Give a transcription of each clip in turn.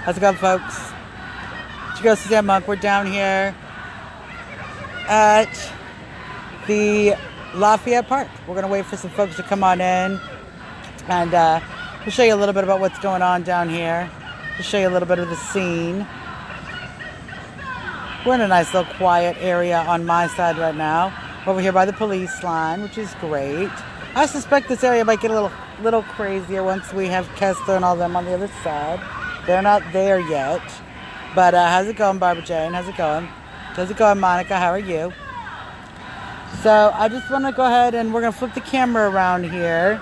How's it going, folks? Did you go, Suzanne Monk? We're down here at the Lafayette Park. We're going to wait for some folks to come on in. And we'll show you a little bit about what's going on down here. We'll show you a little bit of the scene. We're in a nice little quiet area on my side right now. Over here by the police line, which is great. I suspect this area might get a little crazier once we have Kessler and all them on the other side. They're not there yet. But how's it going, Barbara Jane? How's it going? How's it going, Monica? How are you? So I just want to go ahead and we're going to flip the camera around here.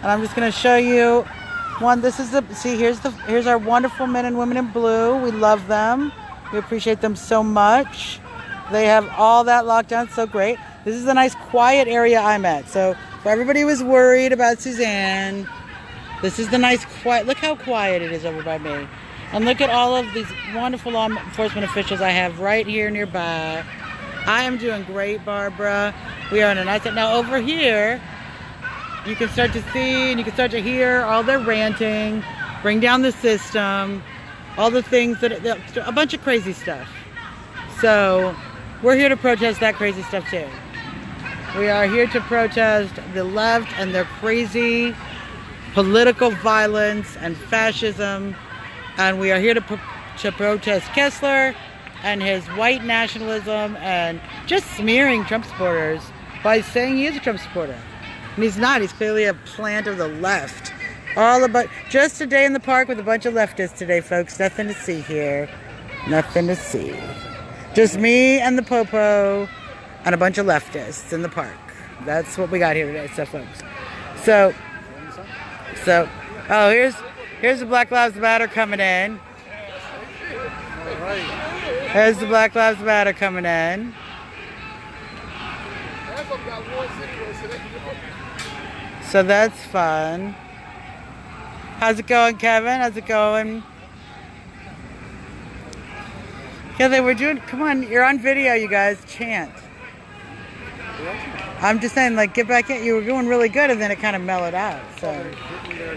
And I'm just going to show you one. This is the, see, here's our wonderful men and women in blue. We love them. We appreciate them so much. They have all that locked down. So great. This is a nice quiet area I'm at. So for everybody who was worried about Suzanne, this is the nice quiet. Look how quiet it is over by me. And look at all of these wonderful law enforcement officials I have right here nearby. I am doing great, Barbara. We are in a nice... Now over here, you can start to see and you can start to hear all their ranting, bring down the system, all the things that... A bunch of crazy stuff. So we're here to protest that crazy stuff too. We are here to protest the left and their crazy political violence and fascism. And we are here to protest Kessler and his white nationalism and just smearing Trump supporters by saying he is a Trump supporter. And he's not. He's clearly a plant of the left. All about just a day in the park with a bunch of leftists today, folks. Nothing to see here. Nothing to see. Just me and the popo and a bunch of leftists in the park. That's what we got here today, so folks. So, oh, here's the Black Lives Matter coming in. Here's the Black Lives Matter coming in. So that's fun. How's it going, Kevin? How's it going? Yeah, they were doing, come on, you're on video, you guys, chant. I'm just saying, like, get back in. You were doing really good, and then it kind of mellowed out. So, getting their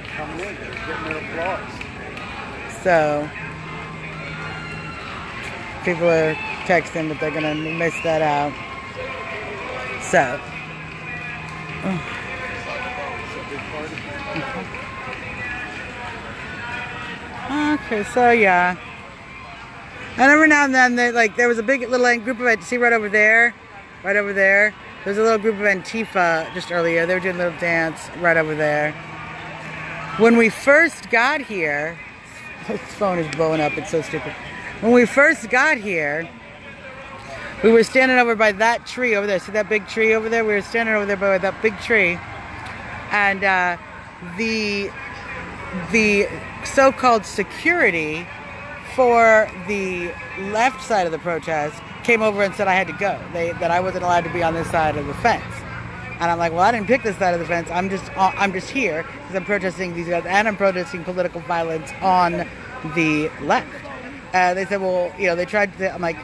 applause. So, people are texting, but they're gonna miss that out. So, okay, so yeah. And every now and then, there was a big little group of, see right over there, there's a little group of Antifa just earlier. They were doing a little dance right over there. When we first got here, this phone is blowing up, it's so stupid. When we first got here, we were standing over by that tree over there. See that big tree over there? We were standing over there by that big tree. And the so-called security for the left side of the protest came over and said I had to go. That I wasn't allowed to be on this side of the fence. And I'm like, well, I didn't pick this side of the fence. I'm just here because I'm protesting these guys and I'm protesting political violence on the left. They said, well, you know, they tried to, I'm like,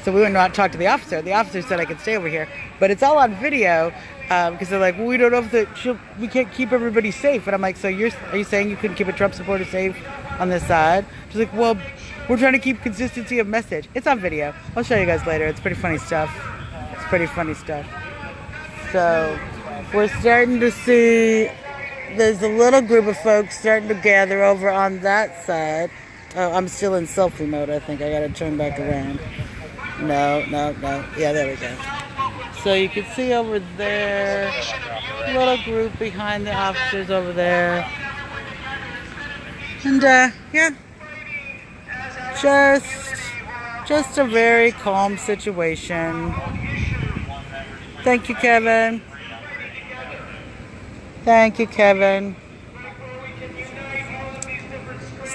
so we went out to talk to the officer. The officer said I could stay over here. But it's all on video because they're like, well, we don't know if we can't keep everybody safe. And I'm like, so are you saying you couldn't keep a Trump supporter safe on this side? She's like, well, we're trying to keep consistency of message. It's on video. I'll show you guys later. It's pretty funny stuff. It's pretty funny stuff. So we're starting to see there's a little group of folks starting to gather over on that side. Oh, I'm still in selfie mode, I think. I gotta turn back around. No. Yeah, there we go. So you can see over there, little group behind the officers over there. And yeah. Just a very calm situation. Thank you, Kevin. Thank you, Kevin.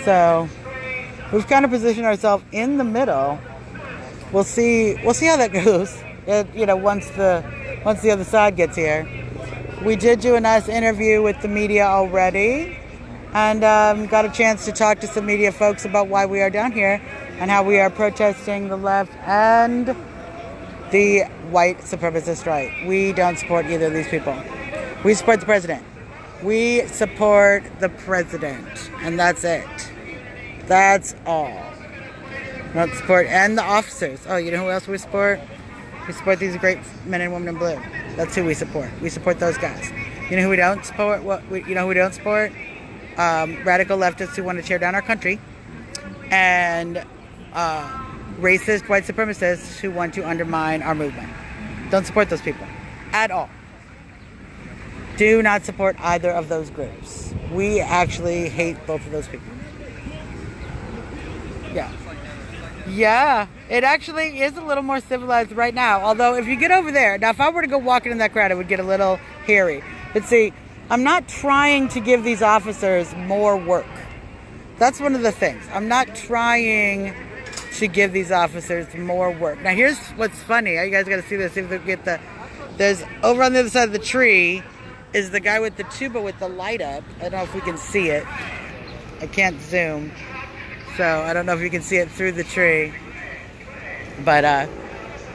So we've kind of positioned ourselves in the middle. We'll see how that goes. You know, once the other side gets here. We did do a nice interview with the media already. And got a chance to talk to some media folks about why we are down here and how we are protesting the left and the white supremacist right. We don't support either of these people. We support the president. We support the president, and that's it. That's all. Not support and the officers. Oh, you know who else we support? We support these great men and women in blue. That's who we support. We support those guys. You know who we don't support? You know who we don't support? Radical leftists who want to tear down our country, and racist white supremacists who want to undermine our movement. Don't support those people at all. Do not support either of those groups. We actually hate both of those people. Yeah. Yeah, it actually is a little more civilized right now. Although if you get over there, now if I were to go walking in that crowd, it would get a little hairy. But see, I'm not trying to give these officers more work. That's one of the things. I'm not trying to give these officers more work. Now here's what's funny. You guys got to see this. See if they get there's over on the other side of the tree is the guy with the tuba with the light up. I don't know if we can see it. I can't zoom. So I don't know if you can see it through the tree. But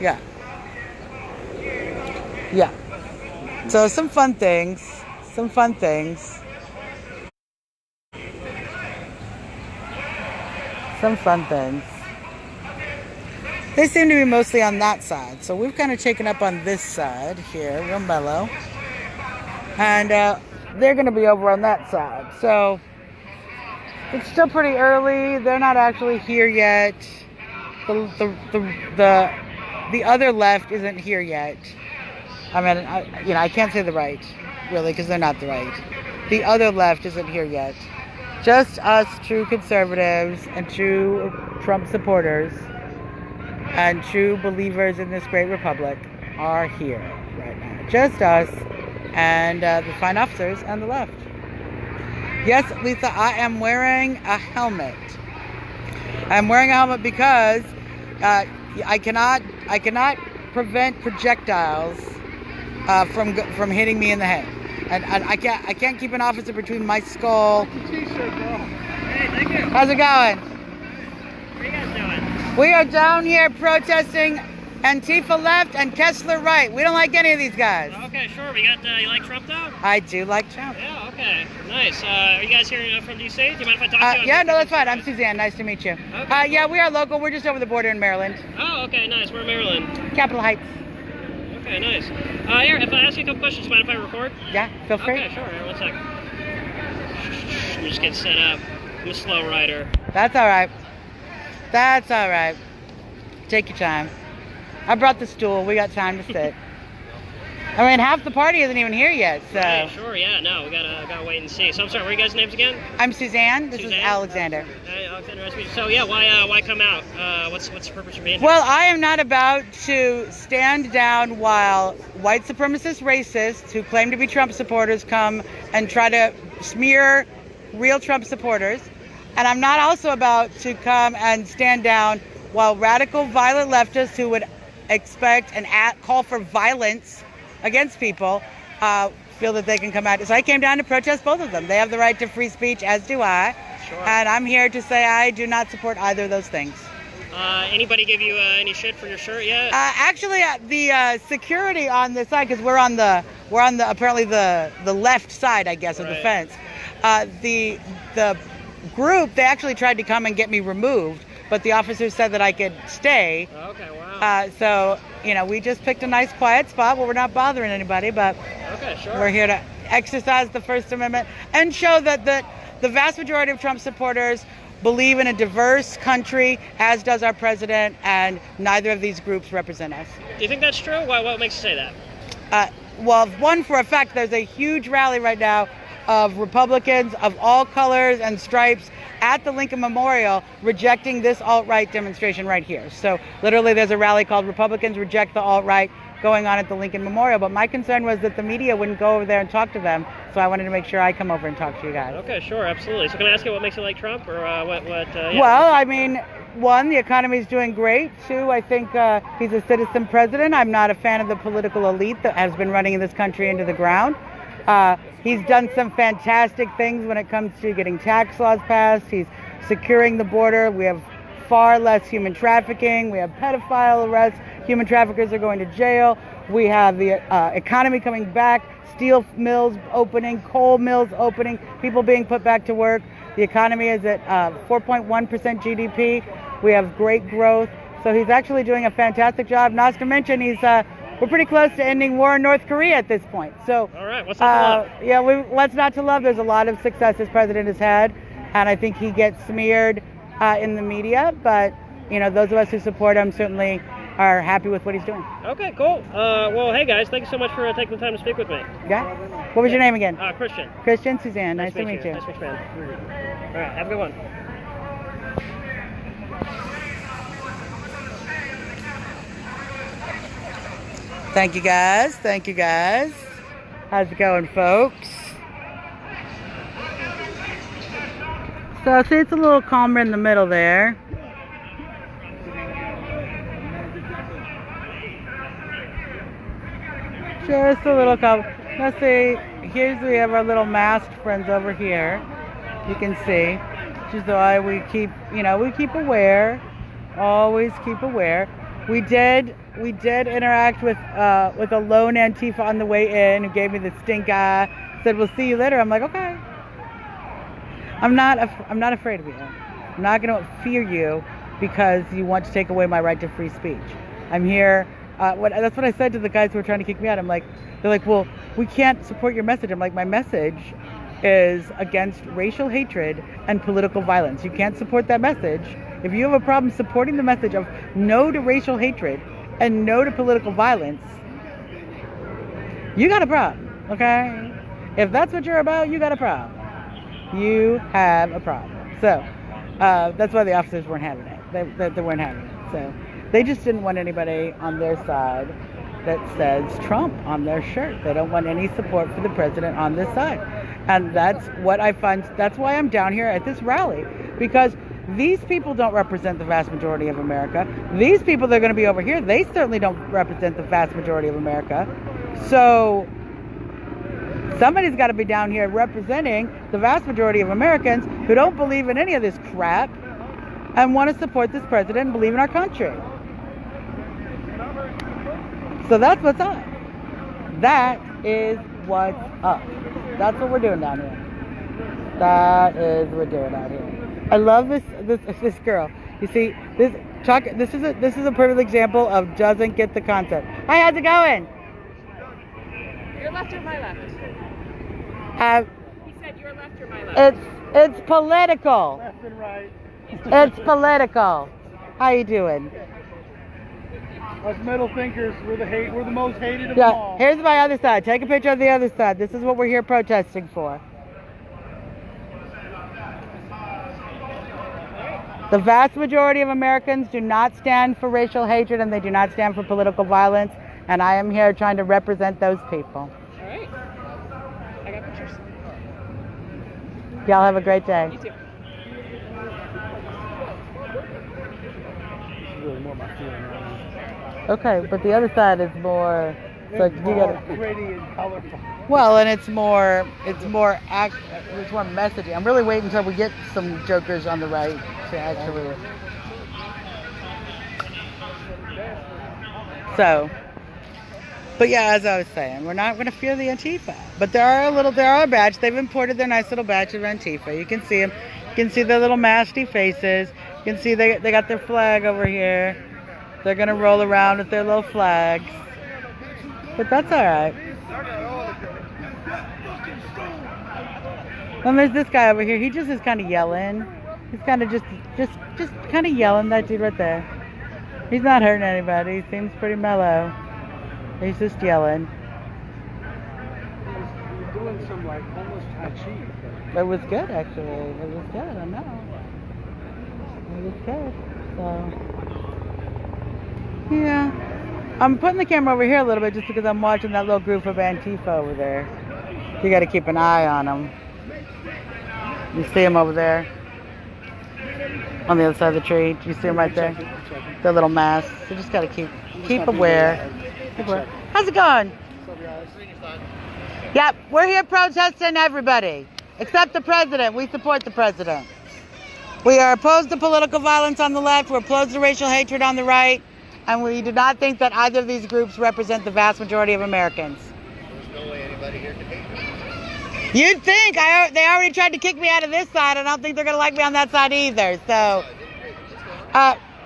yeah. Yeah. So some fun things. Some fun things. Some fun things. They seem to be mostly on that side. So we've kind of taken up on this side here, real mellow. And they're going to be over on that side. So it's still pretty early. They're not actually here yet. The other left isn't here yet. I mean, I can't say the right, really, because they're not the right. The other left isn't here yet. Just us true conservatives and true Trump supporters and true believers in this great republic are here right now. Just us and the fine officers on the left. Yes, Lisa, I am wearing a helmet. I'm wearing a helmet because I cannot prevent projectiles from hitting me in the head, and I can't keep an officer between my skull. T-shirt, bro. Hey, thank you. How's it going? What are you guys doing? We are down here protesting Antifa left and Kessler right. We don't like any of these guys. Okay, sure. We got. You like Trump though? I do like Trump. Yeah. Okay. Nice. Are you guys here from DC? Do you mind if I talk to you? Yeah, no, that's fine. I'm Suzanne. Nice to meet you. Okay. Yeah, we are local. We're just over the border in Maryland. Oh, okay. Nice. We're in Maryland. Capitol Heights. Okay. Nice. Here, if I ask you a couple questions, mind if I record? Yeah, feel free. Okay. Sure. Here, 1 sec. We're just getting set up. I'm a slow rider. That's all right. That's all right. Take your time. I brought the stool. We got time to sit. I mean, half the party isn't even here yet, so. Right, sure, yeah, no, we gotta wait and see. So I'm sorry, what are you guys' names again? I'm Suzanne. This Suzanne? is Alexander. Hey, Alexander, nice to meet you. So yeah, why come out? What's the purpose of being here? Well, I am not about to stand down while white supremacist racists who claim to be Trump supporters come and try to smear real Trump supporters. And I'm not also about to come and stand down while radical violent leftists who would expect and call for violence against people feel that they can come out. So I came down to protest both of them. They have the right to free speech, as do I. Sure. And I'm here to say I do not support either of those things. Anybody give you any shit for your shirt yet? Actually, the security on this side, because we're on the apparently the left side, I guess, of the fence. The group, they actually tried to come and get me removed, but the officers said that I could stay. Okay, wow. So, we just picked a nice quiet spot where we're not bothering anybody, but Okay, sure. we're here to exercise the First Amendment and show that the vast majority of Trump supporters believe in a diverse country, as does our president, and neither of these groups represent us. Do you think that's true? What makes you say that? Well, one, for a fact, there's a huge rally right now of Republicans of all colors and stripes at the Lincoln Memorial rejecting this alt-right demonstration right here. So literally there's a rally called Republicans Reject the Alt-Right going on at the Lincoln Memorial. But my concern was that the media wouldn't go over there and talk to them. So I wanted to make sure I come over and talk to you guys. Okay, sure, absolutely. So can I ask you what makes you like Trump, or what? Yeah. Well, I mean, one, the economy's doing great. Two, I think he's a citizen president. I'm not a fan of the political elite that has been running this country into the ground. He's done some fantastic things when it comes to getting tax laws passed. He's securing the border. We have far less human trafficking. We have pedophile arrests. Human traffickers are going to jail. We have the economy coming back, steel mills opening, coal mills opening, people being put back to work. The economy is at 4.1% GDP. We have great growth. So he's actually doing a fantastic job. Not to mention, we're pretty close to ending war in North Korea at this point. So, All right, what's up? yeah, what's not to love? There's a lot of success this president has had, and I think he gets smeared in the media. But you know, those of us who support him certainly are happy with what he's doing. Okay, cool. Well, hey guys, thank you so much for taking the time to speak with me. Yeah. What was your name again? Christian. Christian. Suzanne. Nice to meet you. Nice to meet you, man. All right, have a good one. Thank you guys. Thank you guys. How's it going, folks? So see, it's a little calmer in the middle there. Just a little calm. Let's see. We have our little masked friends over here. You can see. Which is why we keep, we keep aware. Always keep aware. We did interact with a lone Antifa on the way in who gave me the stink eye. Said, "We'll see you later." I'm like, okay. I'm not afraid of you. I'm not going to fear you because you want to take away my right to free speech. I'm here. That's what I said to the guys who were trying to kick me out. They're like, well, we can't support your message. I'm like, my message is against racial hatred and political violence. You can't support that message. If you have a problem supporting the message of no to racial hatred and no to political violence, you got a problem, okay? If that's what you're about, you got a problem. You have a problem. So that's why the officers weren't having it. They weren't having it. So they just didn't want anybody on their side that says Trump on their shirt. They don't want any support for the president on this side. And that's what I find. That's why I'm down here at this rally, because these people don't represent the vast majority of America. These people that are going to be over here, they certainly don't represent the vast majority of America. So somebody's got to be down here representing the vast majority of Americans who don't believe in any of this crap and want to support this president and believe in our country. So that's what's up. That is what's up. That's what we're doing down here. That is what we're doing out here. I love this girl. You see, this is a perfect example of doesn't get the concept. Hi, how's it going? Your left or my left? He said your left or my left? It's political. Left and right. It's political. How you doing? Us middle thinkers, we're the most hated of them all. Here's my other side. Take a picture of the other side. This is what we're here protesting for. The vast majority of Americans do not stand for racial hatred and they do not stand for political violence. And I am here trying to represent those people. All right. I got pictures. Y'all have a great day. You too. Really more my feeling right now. Okay, but the other side is more. So It's you more gotta. pretty and colorful. Well, and it's more messaging. I'm really waiting until we get some jokers on the right to actually. So, but yeah, as I was saying, we're not going to fear the Antifa. But there are a batch. They've imported their nice little batch of Antifa. You can see them. You can see their little masty faces. You can see they got their flag over here. They're going to roll around with their little flags. But that's all right. And there's this guy over here. He just is kind of yelling. He's kind of just kind of yelling. That dude right there. He's not hurting anybody. He seems pretty mellow. He's just yelling. He was doing some like almost Tai Chi. It was good, actually. It was good. I know. It was good. So, yeah. I'm putting the camera over here a little bit just because I'm watching that little group of Antifa over there. You got to keep an eye on them. You see them over there on the other side of the tree. Do you see them right there? Their little masks. You just got to keep aware. How's it going? Yep, we're here protesting everybody except the president. We support the president. We are opposed to political violence on the left. We're opposed to racial hatred on the right. And we do not think that either of these groups represent the vast majority of Americans. There's no way anybody here can hate You'd think they already tried to kick me out of this side. I don't think they're gonna like me on that side either. So,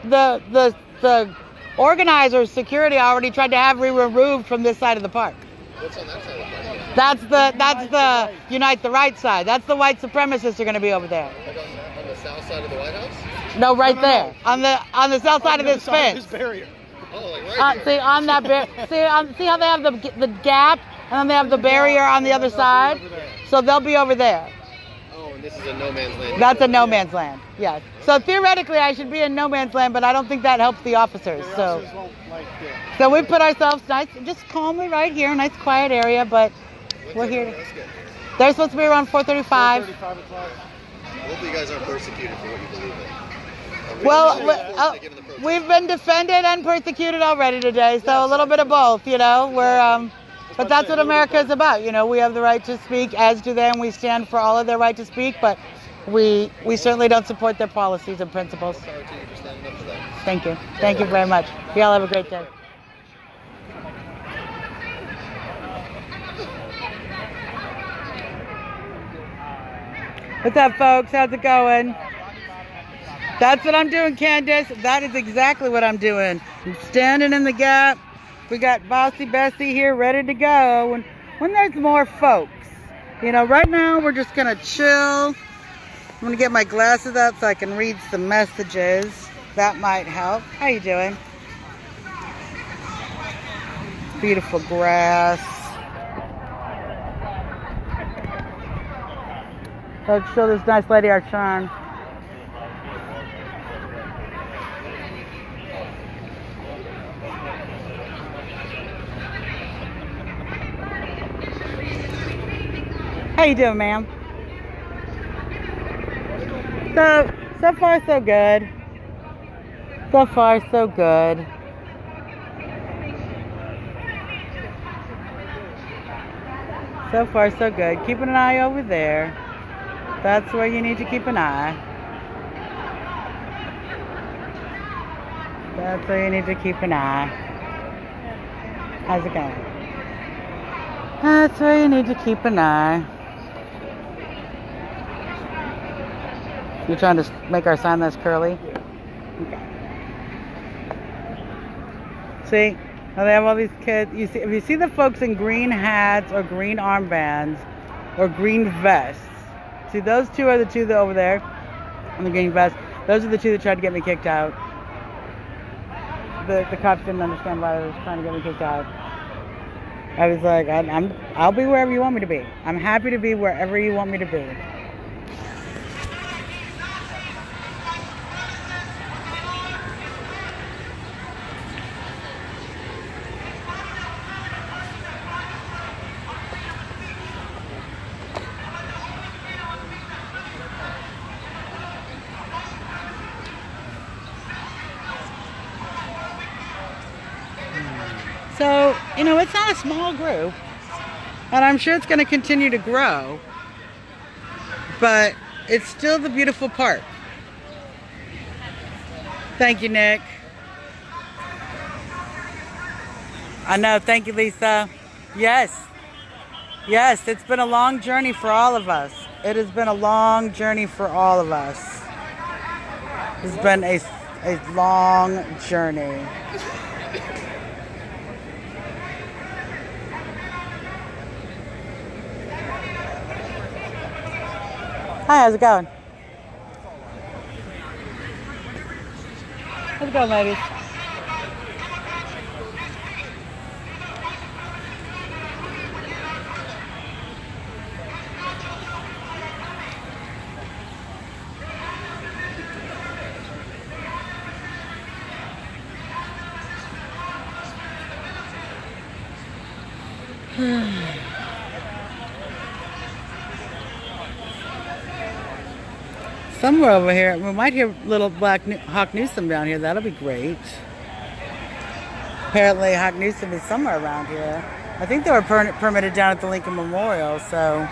the organizers, security already tried to have me removed from this side of the park. What's on that side of the park? That's the Unite the Right side. That's the white supremacists are gonna be over there. Like on the south side of the White House? No, right No. there on the south side of this fence. This barrier. Oh, like right here. See on that see how they have the gap and then they have the barrier on the other side. So they'll be over there. Oh, and this is a no man's land. That's a no man's land. Yes. So theoretically, I should be in no man's land, but I don't think that helps the officers. The So, officers won't like it. so we put ourselves nice, just calmly right here, nice quiet area. But When's we're here. everyone else get? They're supposed to be around 4:35. 4:35 o'clock. Hopefully you guys aren't persecuted for what you believe in. Well, we've been defended and persecuted already today, so a little bit of both. You know, but that's what America is about. You know, we have the right to speak, as do they, and we stand for all of their right to speak. But we certainly don't support their policies and principles. Sorry to you for standing up for that. Thank you. Thank you very much. Y'all have a great day. What's up, folks? How's it going? That's what I'm doing, Candace. That is exactly what I'm doing. I'm standing in the gap. We got Bossy Bessie here ready to go. And when there's more folks, you know, right now we're just going to chill. I'm going to get my glasses out so I can read some messages. That might help. How you doing? Beautiful grass. Let's show this nice lady our charm. How you doing, ma'am? So far so good. So far so good. So far so good. Keeping an eye over there. That's where you need to keep an eye. That's where you need to keep an eye. How's it going? That's where you need to keep an eye. You're trying to make our sign less curly? Okay. See? Now they have all these kids. You see, if you see the folks in green hats or green armbands or green vests, see those two are the two that over there in the green vest. Those are the two that tried to get me kicked out. The cops didn't understand why they were trying to get me kicked out. I was like, I'll be wherever you want me to be. I'm happy to be wherever you want me to be. So, you know, it's not a small group, and I'm sure it's going to continue to grow, but it's still the beautiful park. Thank you, Nick. I know, thank you, Lisa. Yes, it's been a long journey for all of us. It has been a long journey for all of us. It's been a long journey. Hi, how's it going? How's it going, ladies? Somewhere over here, we might hear little Black Hawk Newsom down here. That'll be great. Apparently, Hawk Newsom is somewhere around here. I think they were permitted down at the Lincoln Memorial, so.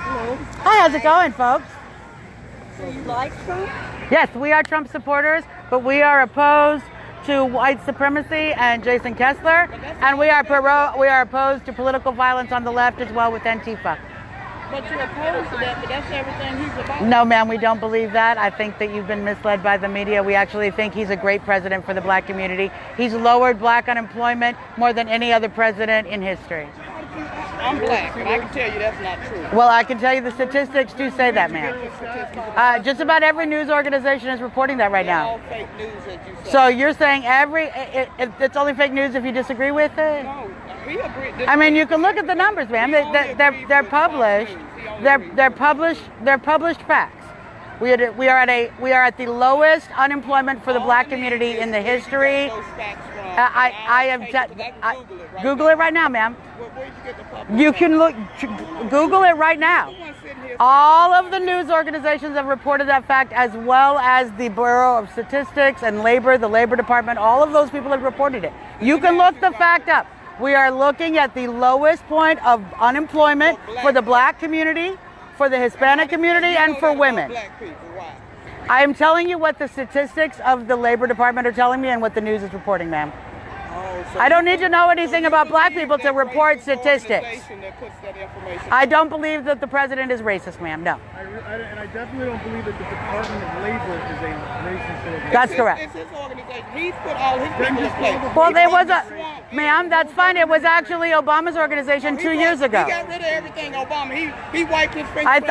Hello. Hi, how's it going, folks? So you like Trump? Yes, we are Trump supporters, but we are opposed to white supremacy and Jason Kessler, and we are opposed to political violence on the left as well with Antifa. But you're opposed to that, but that's everything he's about. No, ma'am, we don't believe that. I think that you've been misled by the media. We actually think he's a great president for the black community. He's lowered black unemployment more than any other president in history. I'm black, and I can tell you that's not true. Well, I can tell you the statistics do say that, ma'am. Just about every news organization is reporting that right now. All fake news, as you say. So you're saying it's only fake news if you disagree with it? No, we agree. I mean, you can look at the numbers, ma'am. They're published. They're published facts. We are at the lowest unemployment for the black community in the history. Google it right now, ma'am. You can Google it right now. All of the news organizations have reported that fact, as well as the Bureau of Statistics and the Labor Department. All of those people have reported it. You can look the fact up. We are looking at the lowest point of unemployment for the black community, for the Hispanic community, and for women. I am telling you what the statistics of the Labor Department are telling me and what the news is reporting, ma'am. I don't need to know anything about black people to report statistics. I don't believe that the president is racist, ma'am. No. And I definitely don't believe that the Department of Labor is a racist organization. That's correct. It's his organization. He's put all his people in place. Well, there was ma'am, that's fine. It was actually Obama's organization 2 years ago. He got rid of everything, Obama. He wiped his fingers.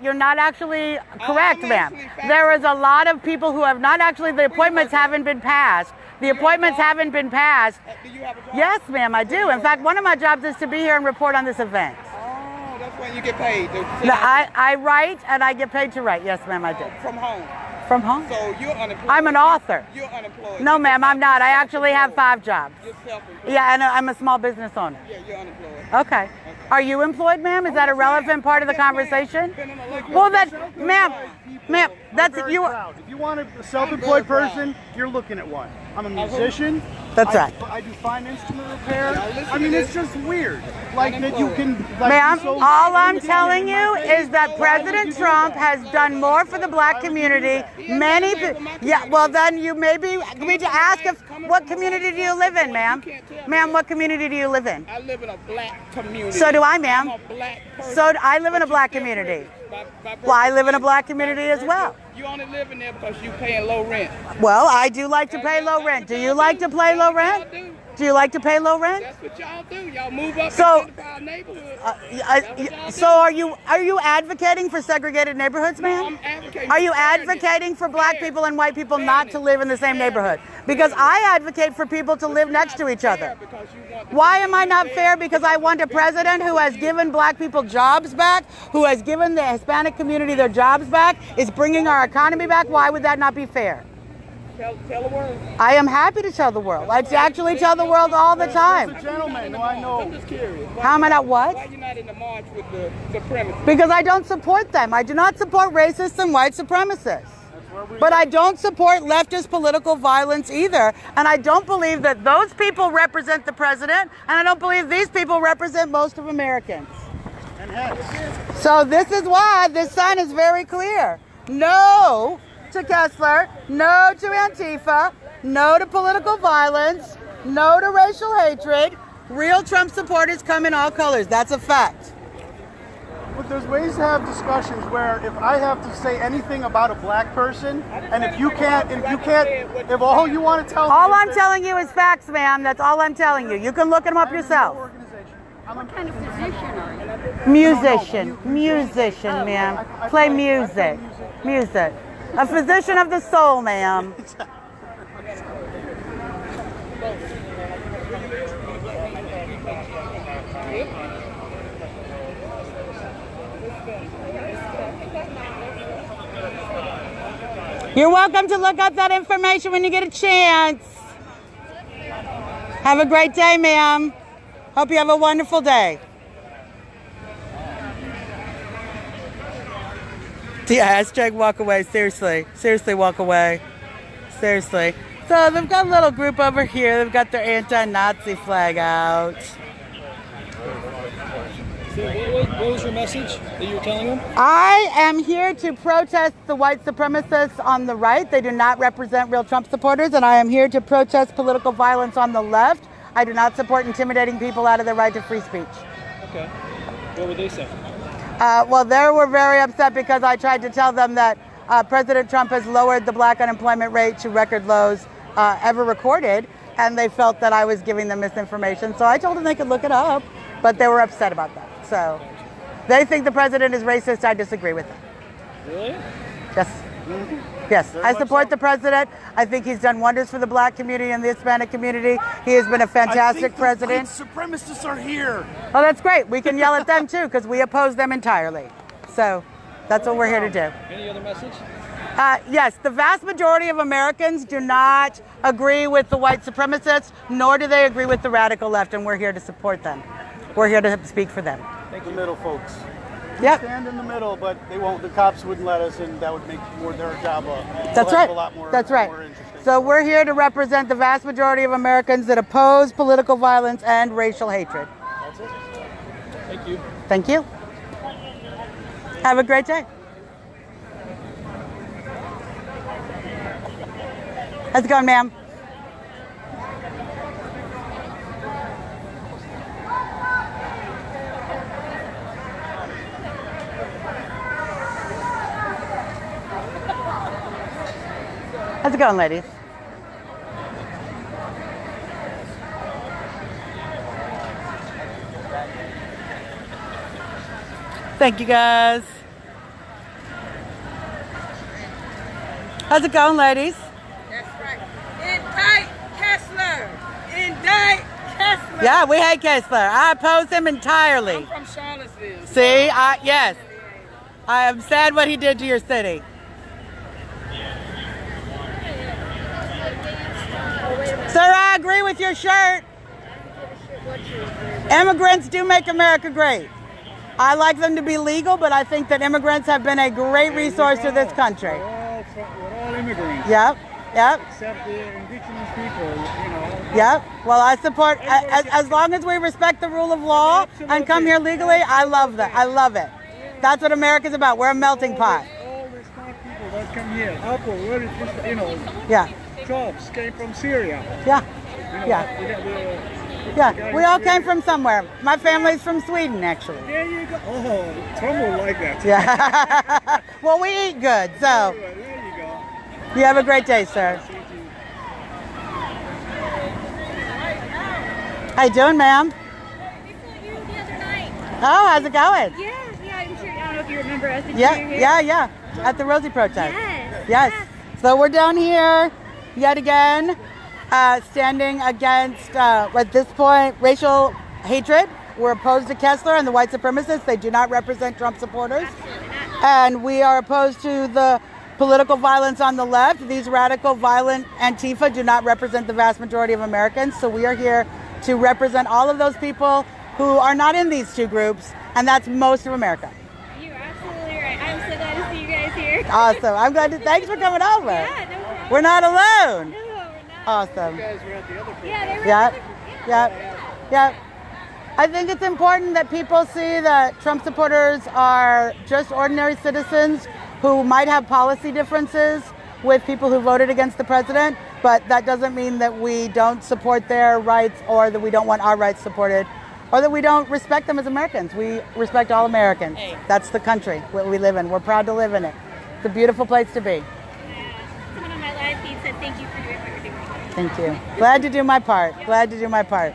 You're not actually correct, ma'am. There is a lot of people who have not actually, the appointments haven't been passed. The appointments haven't been passed. Do you have a job? Yes, ma'am, I do. In fact, one of my jobs is to be here and report on this event. Oh, that's when you get paid. I write and I get paid to write. Yes, ma'am, I do. From home. From home? So you're unemployed. I'm an author. You're unemployed. No, ma'am, I'm not. I actually have 5 jobs. You're self-employed. Yeah, and I'm a small business owner. Yeah, you're unemployed. Okay. Are you employed, ma'am? Is that a relevant part of the conversation? Well, ma'am, that's you. If you want a self-employed person, you're looking at one. I'm a musician. That's right. I do fine instrument repair. I mean, it's just weird. Like that you can. Like, ma'am, all I'm telling you is that President Trump has done more for the black community. Well, then you maybe need to ask what community do you live in, ma'am? Ma'am, what community do you live in? I live in a black community. So do I, ma'am. I'm a black person. So I live in a black community. Well, I live in a black community as well. You only live in there because you paying low rent. Well, I do like to pay low rent. Do you like to pay low rent? Do you like to pay low rent? That's what y'all do. Y'all move up So, into our neighborhood. So are you advocating for segregated neighborhoods, ma'am? I'm advocating Are you for fairness. advocating for black people and white people not to live in the same neighborhood? Because I advocate for people to live next to each other. Why am I not fair? Because I want a president who has given black people jobs back, who has given the Hispanic community their jobs back, is bringing our economy back. Why would that not be fair? Tell the world. I am happy to tell the world. I actually tell the world all the time. Gentlemen, no, I know. I'm just curious. How am I not what? Why are you not in the march with the supremacists? Because I don't support them. I do not support racists and white supremacists. But I don't support leftist political violence either. And I don't believe that those people represent the president. And I don't believe these people represent most of Americans. And hence. So this is why this sign is very clear. No to Kessler, no to Antifa, no to political violence, no to racial hatred. Real Trump supporters come in all colors. That's a fact. But there's ways to have discussions where if I have to say anything about a black person, and if all you want to tell All me I'm telling you is facts, ma'am. That's all I'm telling you. You can look them up yourself. What kind of physician are you? Musician, ma'am. Play music. Music. A physician of the soul, ma'am. You're welcome to look up that information when you get a chance. Have a great day, ma'am. Hope you have a wonderful day. Yeah, hashtag walk away. Seriously. Seriously, walk away. Seriously. So they've got a little group over here. They've got their anti-Nazi flag out. What was your message that you were telling them? I am here to protest the white supremacists on the right. They do not represent real Trump supporters, and I am here to protest political violence on the left. I do not support intimidating people out of their right to free speech. Okay. What would they say? Well, they were very upset because I tried to tell them that President Trump has lowered the black unemployment rate to record lows ever recorded, and they felt that I was giving them misinformation. So I told them they could look it up, but they were upset about that. So they think the president is racist. I disagree with them. Really? Yes. Yes, I support the president. I think he's done wonders for the black community and the Hispanic community. He has been a fantastic president. The white supremacists are here. Oh, that's great. We can yell at them too because we oppose them entirely. So that's what we're here to do. Any other message? Yes, the vast majority of Americans do not agree with the white supremacists, nor do they agree with the radical left, and we're here to support them. We're here to speak for them. The middle folks. Yep. Stand in the middle, but they won't. The cops wouldn't let us, and that would make their job That's right. a lot more. That's right. More interesting. So we're here to represent the vast majority of Americans that oppose political violence and racial hatred. That's it. Thank you. Thank you. Have a great day. How's it going, ma'am? How's it going, ladies? Thank you, guys. How's it going, ladies? That's right. Indict Kessler. Indict Kessler. Yeah, we hate Kessler. I oppose him entirely. I'm from Charlottesville. See, yes. I am sad what he did to your city. Sir, I agree with your shirt. Immigrants do make America great. I like them to be legal, but I think that immigrants have been a great resource to this country. We're all immigrants. Yep, yep. Except the indigenous people, you know. Yep. Well, I support, as long as we respect the rule of law and come here legally, I love that. I love it. That's what America's about. We're a melting pot. All these smart people that come here. Apple, where is this, you know. Yeah. Jobs came from Syria. Yeah. You know, Yeah. Yeah. We all came from somewhere. My family's from Sweden, actually. There you go. Oh, Tom will like that. Yeah. Well, we eat good, so. There you go. You have a great day, sir. How you doing, ma'am? Oh, how's it going? Yeah, I'm sure. I don't know if you remember us. Yeah. At the Rosie protest. Yes. So we're down here yet again, standing against, at this point, racial hatred. We're opposed to Kessler and the white supremacists. They do not represent Trump supporters. And we are opposed to the political violence on the left. These radical, violent Antifa do not represent the vast majority of Americans. So we are here to represent all of those people who are not in these two groups, and that's most of America. You're absolutely right. I'm so glad to see you guys here. Awesome. I'm glad to, thanks for coming over. Yeah, no problem. We're not alone. No, we're not. Awesome. You guys were at the other place. Yeah, they were. Yep. I think it's important that people see that Trump supporters are just ordinary citizens who might have policy differences with people who voted against the president, but that doesn't mean that we don't support their rights or that we don't want our rights supported or that we don't respect them as Americans. We respect all Americans. That's the country that we live in. We're proud to live in it. It's a beautiful place to be. Someone on my live feed said thank you for doing what you're doing. Thank you. Glad to do my part. Glad to do my part.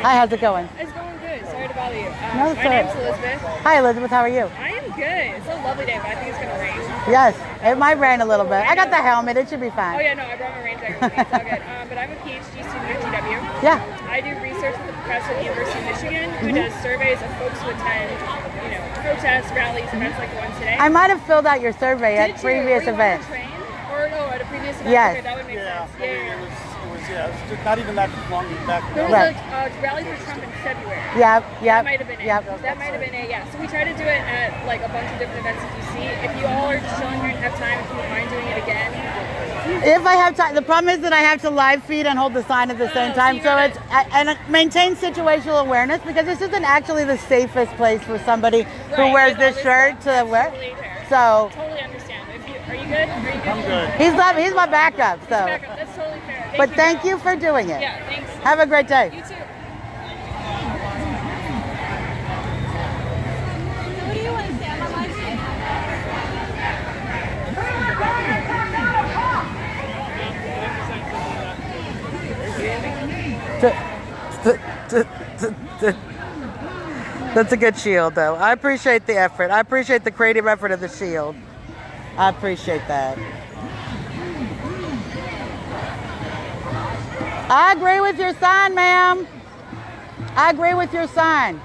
Hi, how's it going? It's going good. Sorry to bother you. No, My sorry. name's Elizabeth. Hi, Elizabeth. How are you? I am good. It's a lovely day, but I think it's going to rain. Yes, it might rain a little bit. I got the helmet. It should be fine. Oh, yeah, no, I brought my rain jacket with me. It's all good. But I have a PhD student at GW. Yeah. I do research with the professor at the University of Michigan who does surveys of folks who attend, protests, rallies, events like the one today. I might have filled out your survey at previous events. Or no, at a previous event. Yes. Okay, that would make sense. It was not even that long back. There was Right. a rally for Trump in February. Yep. That might have been it. That might have been it, yeah. So we try to do it at like a bunch of different events in DC. If you all are just chilling here and have time, if you don't mind doing it again, If I have time, the problem is that I have to live feed and hold the sign at the same time. So it's and maintain situational awareness because this isn't actually the safest place for somebody who wears this shirt to wear. Totally fair. So Totally understand. Are you good? Are you good? I'm good. he's my backup. So, That's totally fair. but thank you for doing it. Yeah, thanks. Have a great day. You too. What do you want to say? I'm on live stream. That's a good shield, though. I appreciate the effort. I appreciate the creative effort of the shield. I appreciate that. I agree with your sign, ma'am. I agree with your sign.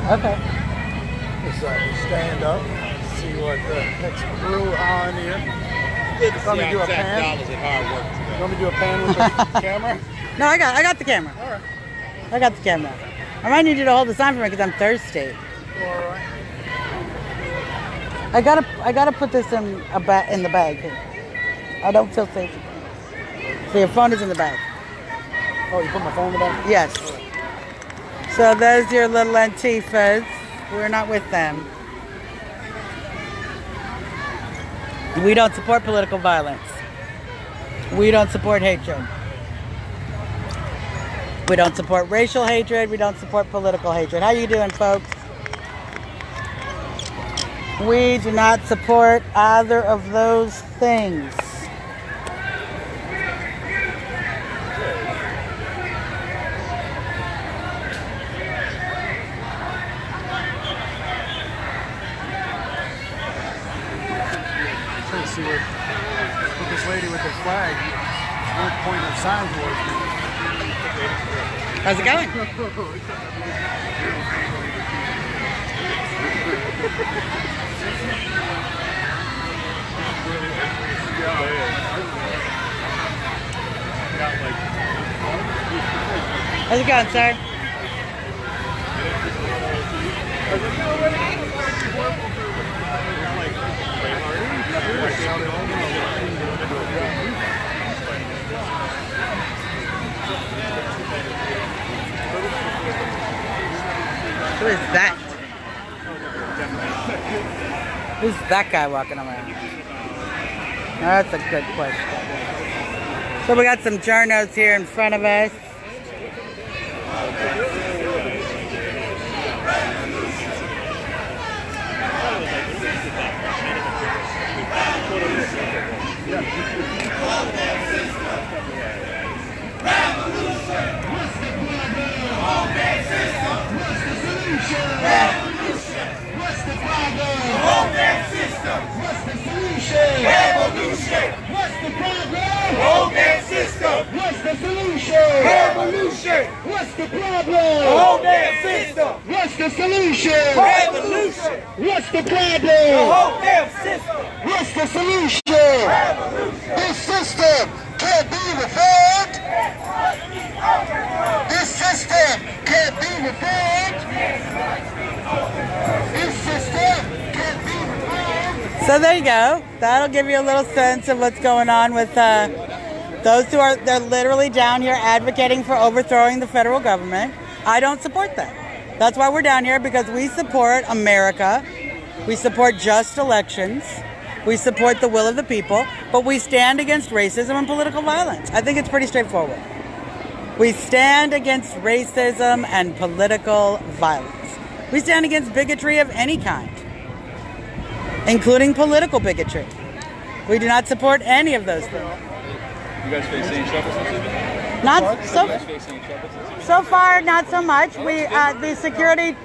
Okay. Just stand up, see what the next brew on here. You want me to do a pan? You want me to do a pan with the camera? No, I got the camera. All right. I got the camera. I might need you to hold the sign for me because I'm thirsty. All right. I gotta put this in in the bag here. I don't feel safe. So your phone is in the bag. Oh, you put my phone in the bag? Yes. So those your little Antifas. We're not with them. We don't support political violence. We don't support hatred. We don't support racial hatred. We don't support political hatred. How you doing, folks? We do not support either of those things. Trying to see what this lady with the flag won't point her sign towards me. How's it going? How's it going, sir? Who is that? Who's that guy walking around? That's a good question. So we got some journos here in front of us. What's the problem? Hold that system. What's the solution? Revolution. What's the problem? Hold that system. What's the solution? Revolution. What's the problem? Hold that system. What's the solution? Revolution. What's the problem? Hold that system. What's the solution? Revolution. This system can't be reformed. This system can't be reformed. This system can't be reformed. So there you go. That'll give you a little sense of what's going on with those who are, they're literally down here advocating for overthrowing the federal government. I don't support that. That's why we're down here, because we support America. We support just elections. We support the will of the people, but we stand against racism and political violence. I think it's pretty straightforward. We stand against racism and political violence. We stand against bigotry of any kind, including political bigotry. We do not support any of those things. You guys face any trouble since you've been here? Not so. You guys face any trouble since you've been So far, not so much. We the security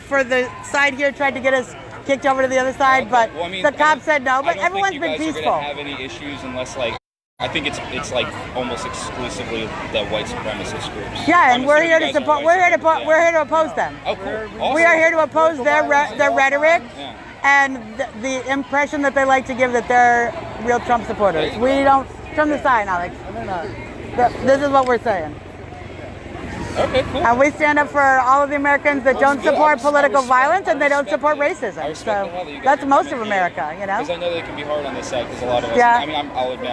for the side here tried to get us kicked over to the other side, but Well, I mean, the cops said no. But I don't everyone's think you been guys peaceful. are gonna have any issues unless, like, I think it's like almost exclusively the white supremacist groups. Yeah, and I'm we're assuming here you to guys are support. white We're here to oppose them. Oh, cool. Awesome. We are here to oppose their rhetoric Yeah. and the impression that they like to give that they're real Trump supporters. We don't. From the side, Alex. This is what we're saying. Okay, cool. And we stand up for all of the Americans that don't support political violence and they don't support racism. So that's most of America, you know? Because I know they can be hard on this side because a lot of us, Yeah. I mean, I'll admit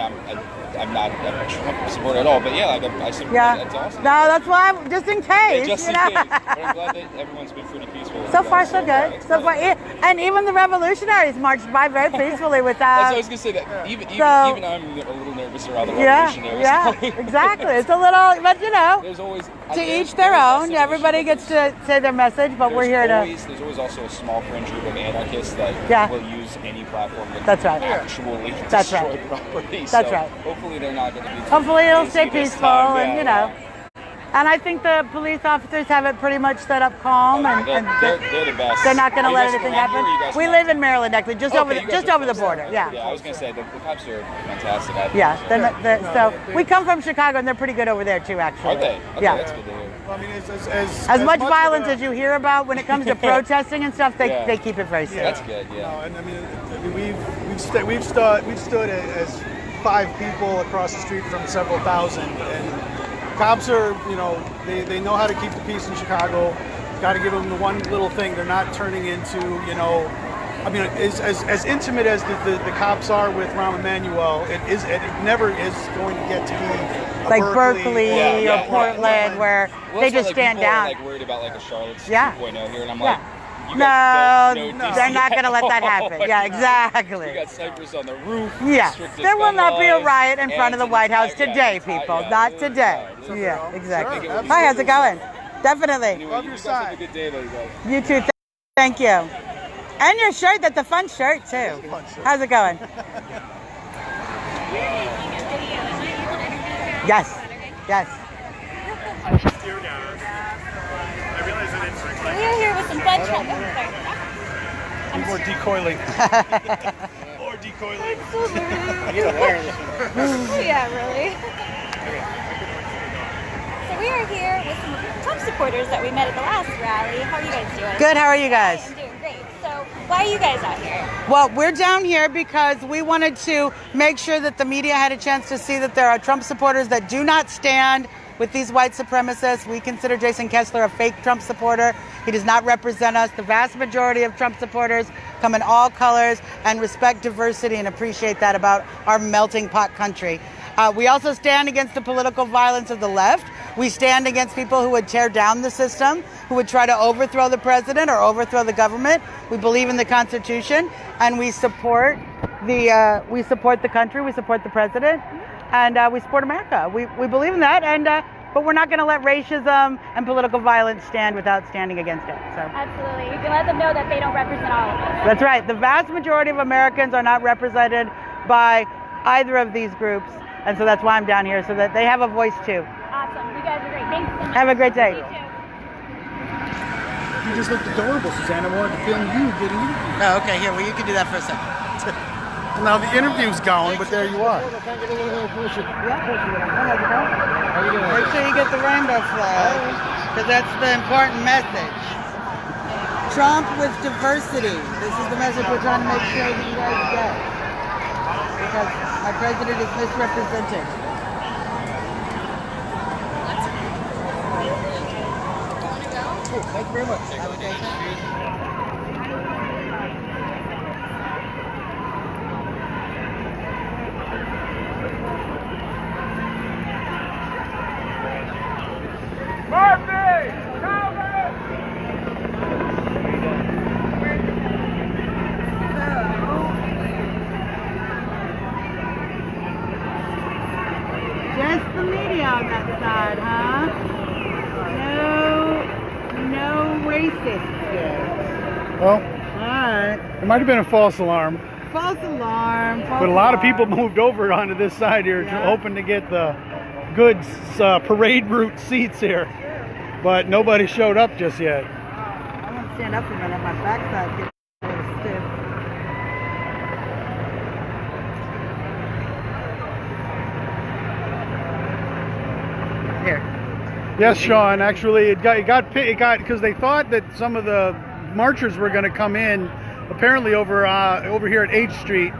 I'm not a Trump supporter at all, but yeah, like I support that's awesome. No, that's why, just in case, Just you in know? case. But I'm glad that everyone's been pretty peaceful. So far, so good. So far, and even the revolutionaries marched by very peacefully That's what I without. was gonna say. That even I'm a little nervous around the Yeah, revolutionaries. yeah, exactly. It's a little, but you know, There's always to each their own. Everybody gets to say their message, but we're here to. There's always also a small fringe group of anarchists that will use any platform to That's right. actually That's destroy right. property. That's So right. Hopefully they're not going to be. Hopefully it'll too stay crazy this peaceful, time. and Yeah, you know. And I think the police officers have it pretty much set up calm, and they're the best. they're not going to Are you let guys anything from around happen. here, or you guys We from live in Maryland, actually, just Okay, over you guys are the close. border. Yeah. Yeah, I was going to say the cops are fantastic. I think. Yeah. So we come from Chicago, and they're pretty good over there too, actually. Are they? Okay, Yeah. that's good to hear. Well, I mean, As much of violence a- as you hear about when it comes to protesting and stuff, they keep it very safe. That's good. Yeah. No, and I mean, we've stood as 5 people across the street from several thousand, and cops are, you know, they know how to keep the peace in Chicago. Got to give them the one little thing. They're not turning into, you know, I mean, as intimate as the cops are with Rahm Emanuel, it never is going to get to be a Like Berkeley or Yeah. Portland, where Well, they that's just why, stand people down. Are, like worried about like a Charlotte's Yeah. 2.0 here, and I'm Yeah. like, you guys don't know they're DC not going to at let that all. happen. Yeah, exactly. You got snipers on the roof. Yeah, restricted there will gun not be a laws, riot in front of the White House today, people. Not today. Yeah, exactly. Hi, how's it going? Definitely. Anyway, you guys have a good day, though, you guys. You too. Thank you. And your shirt, that's a fun shirt, too. How's it going? Yes. Yes. We are here with some fun Trump. More decoiling. More decoiling. Yeah, really. So we are here with some Trump supporters that we met at the last rally. How are you guys doing? Good, how are you guys? I'm doing great. So why are you guys out here? Well, we're down here because we wanted to make sure that the media had a chance to see that there are Trump supporters that do not stand with these white supremacists. We consider Jason Kessler a fake Trump supporter. He does not represent us. The vast majority of Trump supporters come in all colors and respect diversity and appreciate that about our melting pot country. We also stand against the political violence of the left. We stand against people who would tear down the system, who would try to overthrow the president or overthrow the government. We believe in the Constitution, and we support the country. We support the president, and we support America. We believe in that, and but we're not going to let racism and political violence stand without standing against it. So. Absolutely. You can let them know that they don't represent all of us. That's right. The vast majority of Americans are not represented by either of these groups, and so that's why I'm down here, so that they have a voice too. Awesome. You guys are great. Thanks so much. Have a great day. You too. You just looked adorable, Suzanne. I wanted to film you getting interviewed. Oh, okay. Here, well, you can do that for a second. Now the interview's going, but there you are. Make sure you get the rainbow flag, because that's the important message. Trump with diversity. This is the message we're trying to make sure that you guys get. Because our president is misrepresented. Thank you very much. Have a great day. Just the media on that side, huh? No racists here. Well, Alright. it might have been a false alarm, False alarm. but a lot of people moved over onto this side here, hoping to get the good parade route seats here. But nobody showed up just yet. I'm gonna stand up for a minute. My backside's getting a little stiff. Here. Yes, Sean. Actually, it got because they thought that some of the marchers were going to come in, apparently over here at H Street,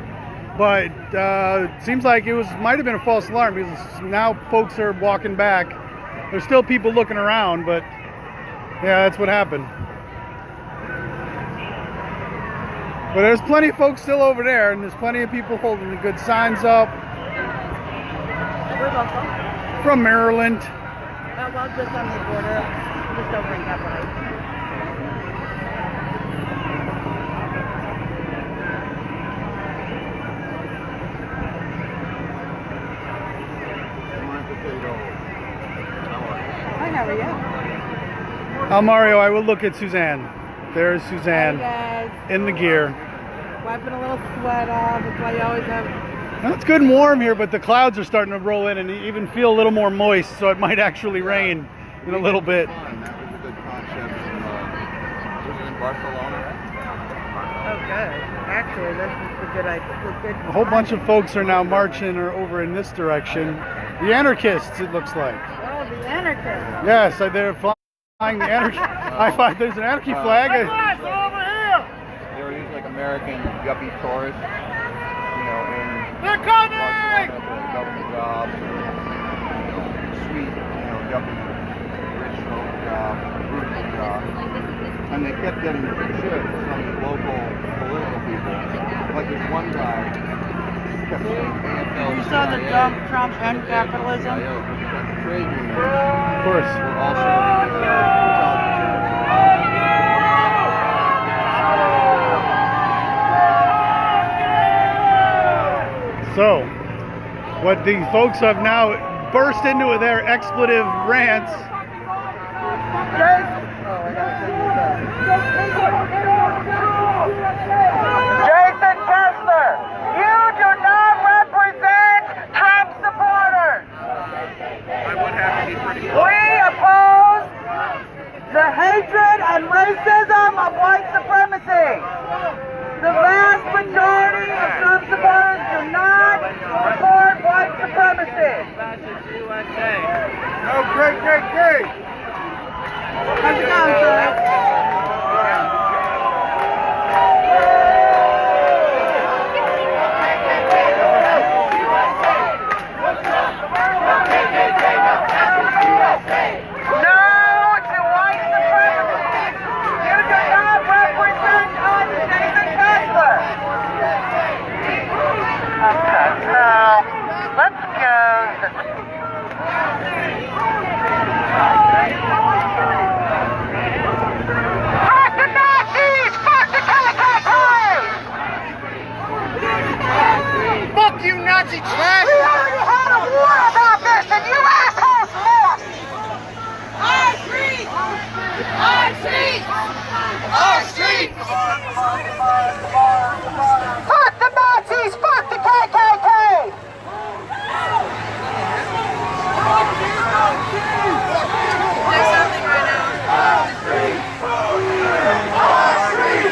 but it seems like might have been a false alarm because now folks are walking back. There's still people looking around, but yeah, that's what happened. But there's plenty of folks still over there, and there's plenty of people holding the good signs up. Where's also? From Maryland. Well, just on the border, just over in Capitol Heights. Hi, how are you? Mario, I will look at Suzanne. There's Suzanne Hey, guys. in the gear. Wiping a little sweat off. That's why you always have. Now, it's good and warm here, but the clouds are starting to roll in and even feel a little more moist, so it might actually rain in a little bit. That was a good concept. Was it in Barcelona? Oh, good. Actually, this is a good idea. A whole bunch of folks are now marching or over in this direction. The anarchists, it looks like. Oh, the anarchists. Yes, they're flying the anarchy. I find there's an anarchy flag. Over here! There were these like American yuppie tourists, you know, in They're coming! Barcelona for government jobs, sweet, yuppie, rich folk jobs, brutal jobs. And they kept getting shit from local political people. Like this one guy kept saying AFL. You saw the Trump and capitalism? Trade unions Of course. were also So, what the folks have now burst into with their expletive rants. Jason Kessler, you do not represent Trump supporters. We oppose the hatred and racism of white supremacy. The vast majority of Trump supporters do not support white supremacy. No KKK! How's it going, sir? Fuck you, Nazi trash! We already had a war about this, and you assholes lost! Our streets! Our streets! Our streets! Fuck the Nazis! Fuck the KKK! Say something right now. Our streets! Our streets!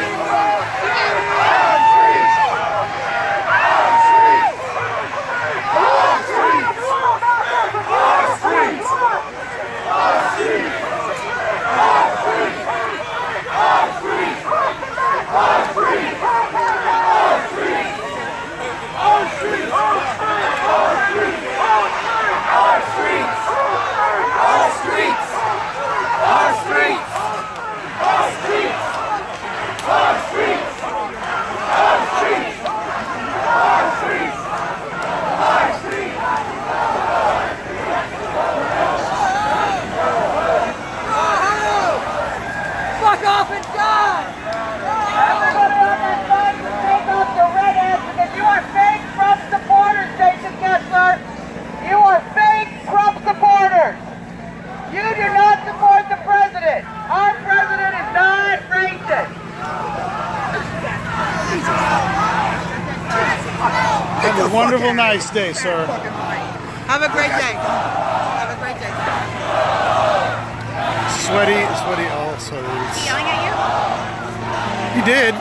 Fuck off and die! Everybody on that side can take off the red hats because you are fake Trump supporters, Jason Kessler! You are fake Trump supporters! You do not support the president! Our president is not racist! Have a wonderful, nice day, sir. Have a great day. Have a great day. Sweaty, also. Is he yelling at you? He did.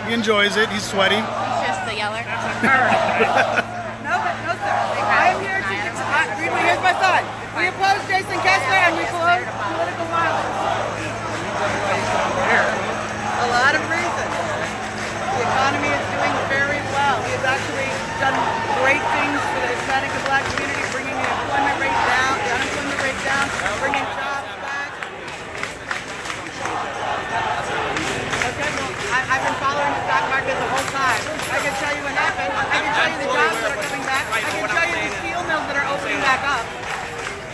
He enjoys it. He's sweaty. He's just the yeller. No, sir. I am here to. Here's my son. We oppose Jason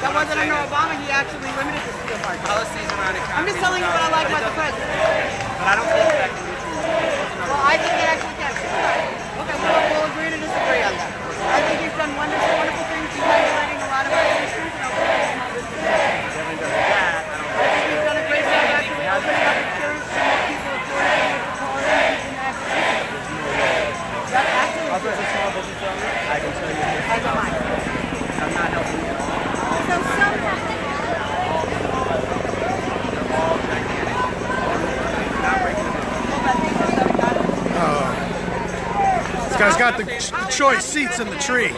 That wasn't under Obama. He actually limited the steel market. Policies around economy. I'm just telling you what I like about the president. But I don't think that can be true. Well, I think it actually can. Okay, we'll agree to disagree on that. I think he's done wonderful, wonderful things. He's regulating a lot of our industries and opening them up. I think he's done a great job actually opening up insurance to make people afford it for quality and access. That's actually I'll a small business owner. I can tell you this. I don't mind. I'm not helping you at all. So some They're all gigantic. Not breaking This guy's got the choice seats in the tree.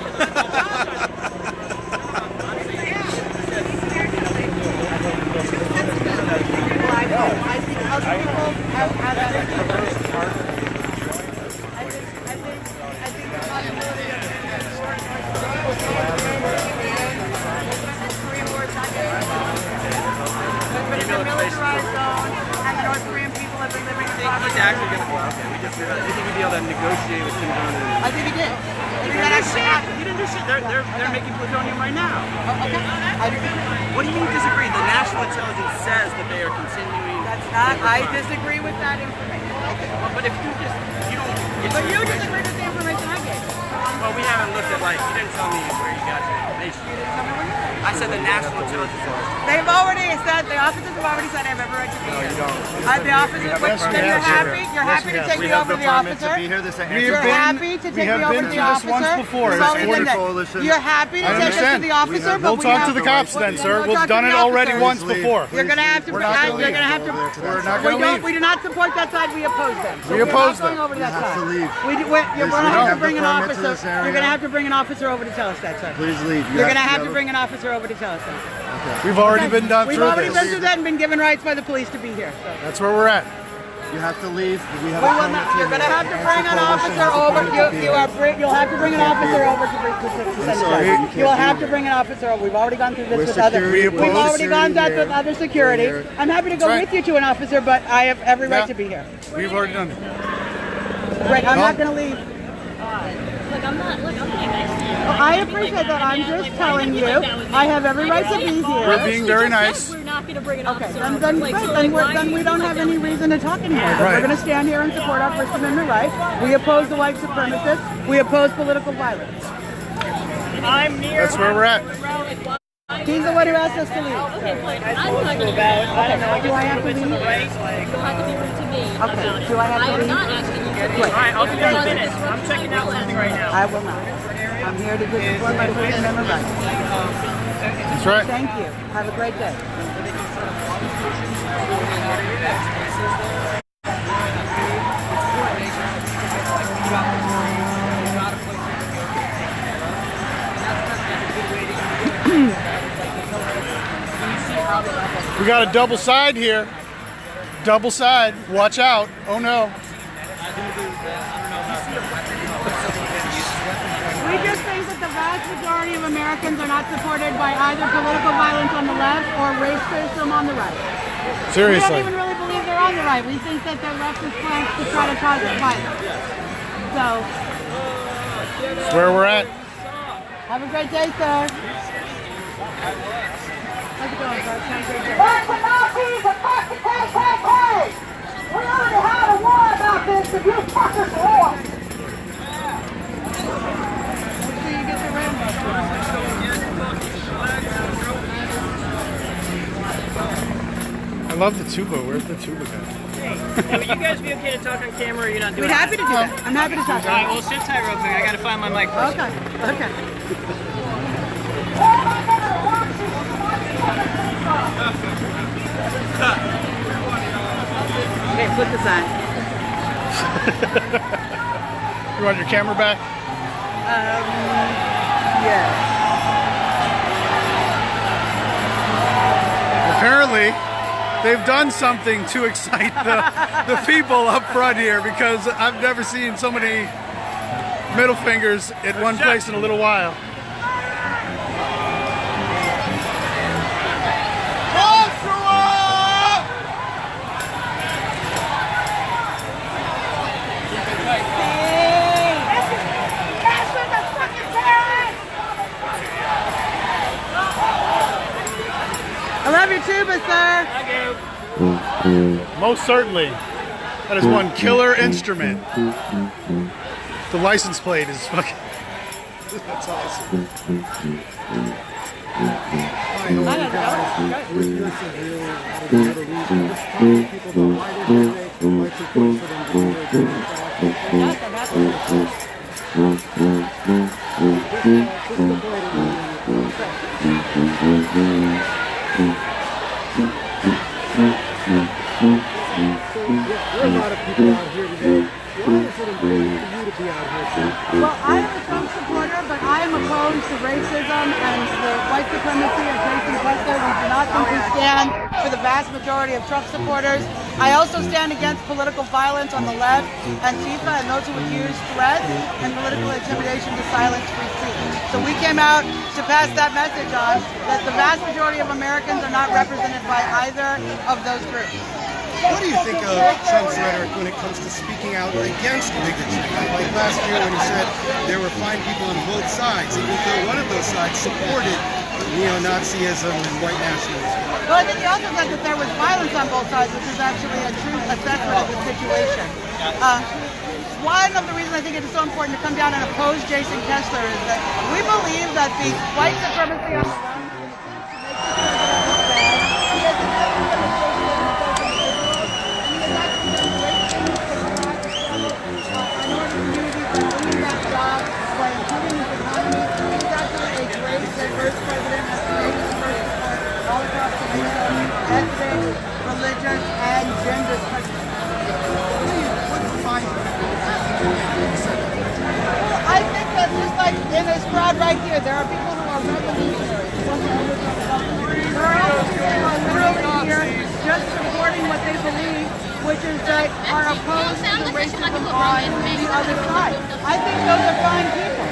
He's actually going to go out there. Do you think he'd be able to negotiate with Kim Jong-un? I think he did. He didn't do shit. He didn't do shit. They're making plutonium right now. Okay. I disagree. What do you mean disagree? The national intelligence says that they are continuing. That's not. I disagree with that information. Okay. Well, but if you just don't. But you disagree with the information I gave. Well, we haven't looked at you didn't tell me where you got your information. You didn't tell me where you got it. I said the national intelligence. They've already said, the officers have already said I have every right to be here. No, you don't. The officers, then you're happy to take me over to the officer. You're happy to take me over to the officer. Once before. You're happy to take us to the officer, but we'll talk to the cops then, sir. We've done it already once before. You're going to have to, We're not going to leave. We do not support that side, we oppose them. We oppose them. We're not going over to that side. You're going to have to bring an officer. You're going to have to bring an officer over to tell us that, sir. Please leave. You're going to have to bring an officer over to tell us that. We've already been done through this. We've already been through that and been given rights by the police to be here. So. That's where we're at. You have to leave. We have you're going to have to bring an officer over. You'll have to bring an officer over to send us. You will have to bring an officer over. We've already gone through this with other. We've already gone through that with other security. I'm happy to go with you to an officer, but I have every right to be here. We've already done it. Right, I'm not going to leave. I'm not being nice to you. I appreciate that. I'm just telling you, I have every right to be here. We're being very nice. We're not going to bring an officer. Okay, then we don't have any reason to talk anymore. We're going to stand here and support our First Amendment rights. We oppose the white supremacists. We oppose political violence. That's where we're at. He's the one who asked us to leave. Okay, fine. I'm not going to leave. Do I have to leave? You'll have to be rude to me. Okay, do I have to leave? I'm not asking you to leave. All right, I'll be there in a minute. I'm checking out something right now. I will not. I'm here to just support my First Amendment rights. That's right. Thank you. Have a great day. We got a double side here. Double side. Watch out. Oh no. We just think that the vast majority of Americans are not supported by either political violence on the left or racism on the right. Seriously. We don't even really believe they're on the right. We think that they're leftist plans to try to cause violence. So. That's where we're at. Have a great day, sir. How's it going, bud? Have a great day. Back to Nazis and back to KKK! We already had a war about this, if you fuckers lost! Make sure you get the rainbow. I love the tuba. Where's the tuba guy? Hey, would you guys be okay to talk on camera or you're not doing We're happy to do that. I'm happy to talk. All right, well, sit tight real quick. I got to find my mic first. Okay. Okay, flip the sign. You want your camera back? Yeah. Apparently, they've done something to excite the people up front here, because I've never seen so many middle fingers at one place in a little while. I love your tuba, sir. Most certainly. That is one killer instrument. The license plate is fucking... That's awesome. There are a lot of people out here today. Why is it important for you to be out here? Well, I am a Trump supporter, but I am opposed to racism and the white supremacy of Jason Kessler. We do not think we stand for the vast majority of Trump supporters. I also stand against political violence on the left, Antifa, and those who would use threats and political intimidation to silence free speech. So we came out to pass that message on that the vast majority of Americans are not represented by either of those groups. What do you think of Trump's rhetoric when it comes to speaking out against bigotry? Like last year when he said there were fine people on both sides, even though one of those sides supported neo-Nazism and white nationalism. Well, I think he also said that there was violence on both sides, which is actually a true assessment of the situation. One of the reasons I think it is so important to come down and oppose Jason Kessler is that we believe that the white supremacy on the left religion and gender spectrum. I think that just like in this crowd right here, there are people who are revolutionaries. There are also people who are literally here just supporting what they believe, which is that are opposed to the racism on the other side. I think those are fine people,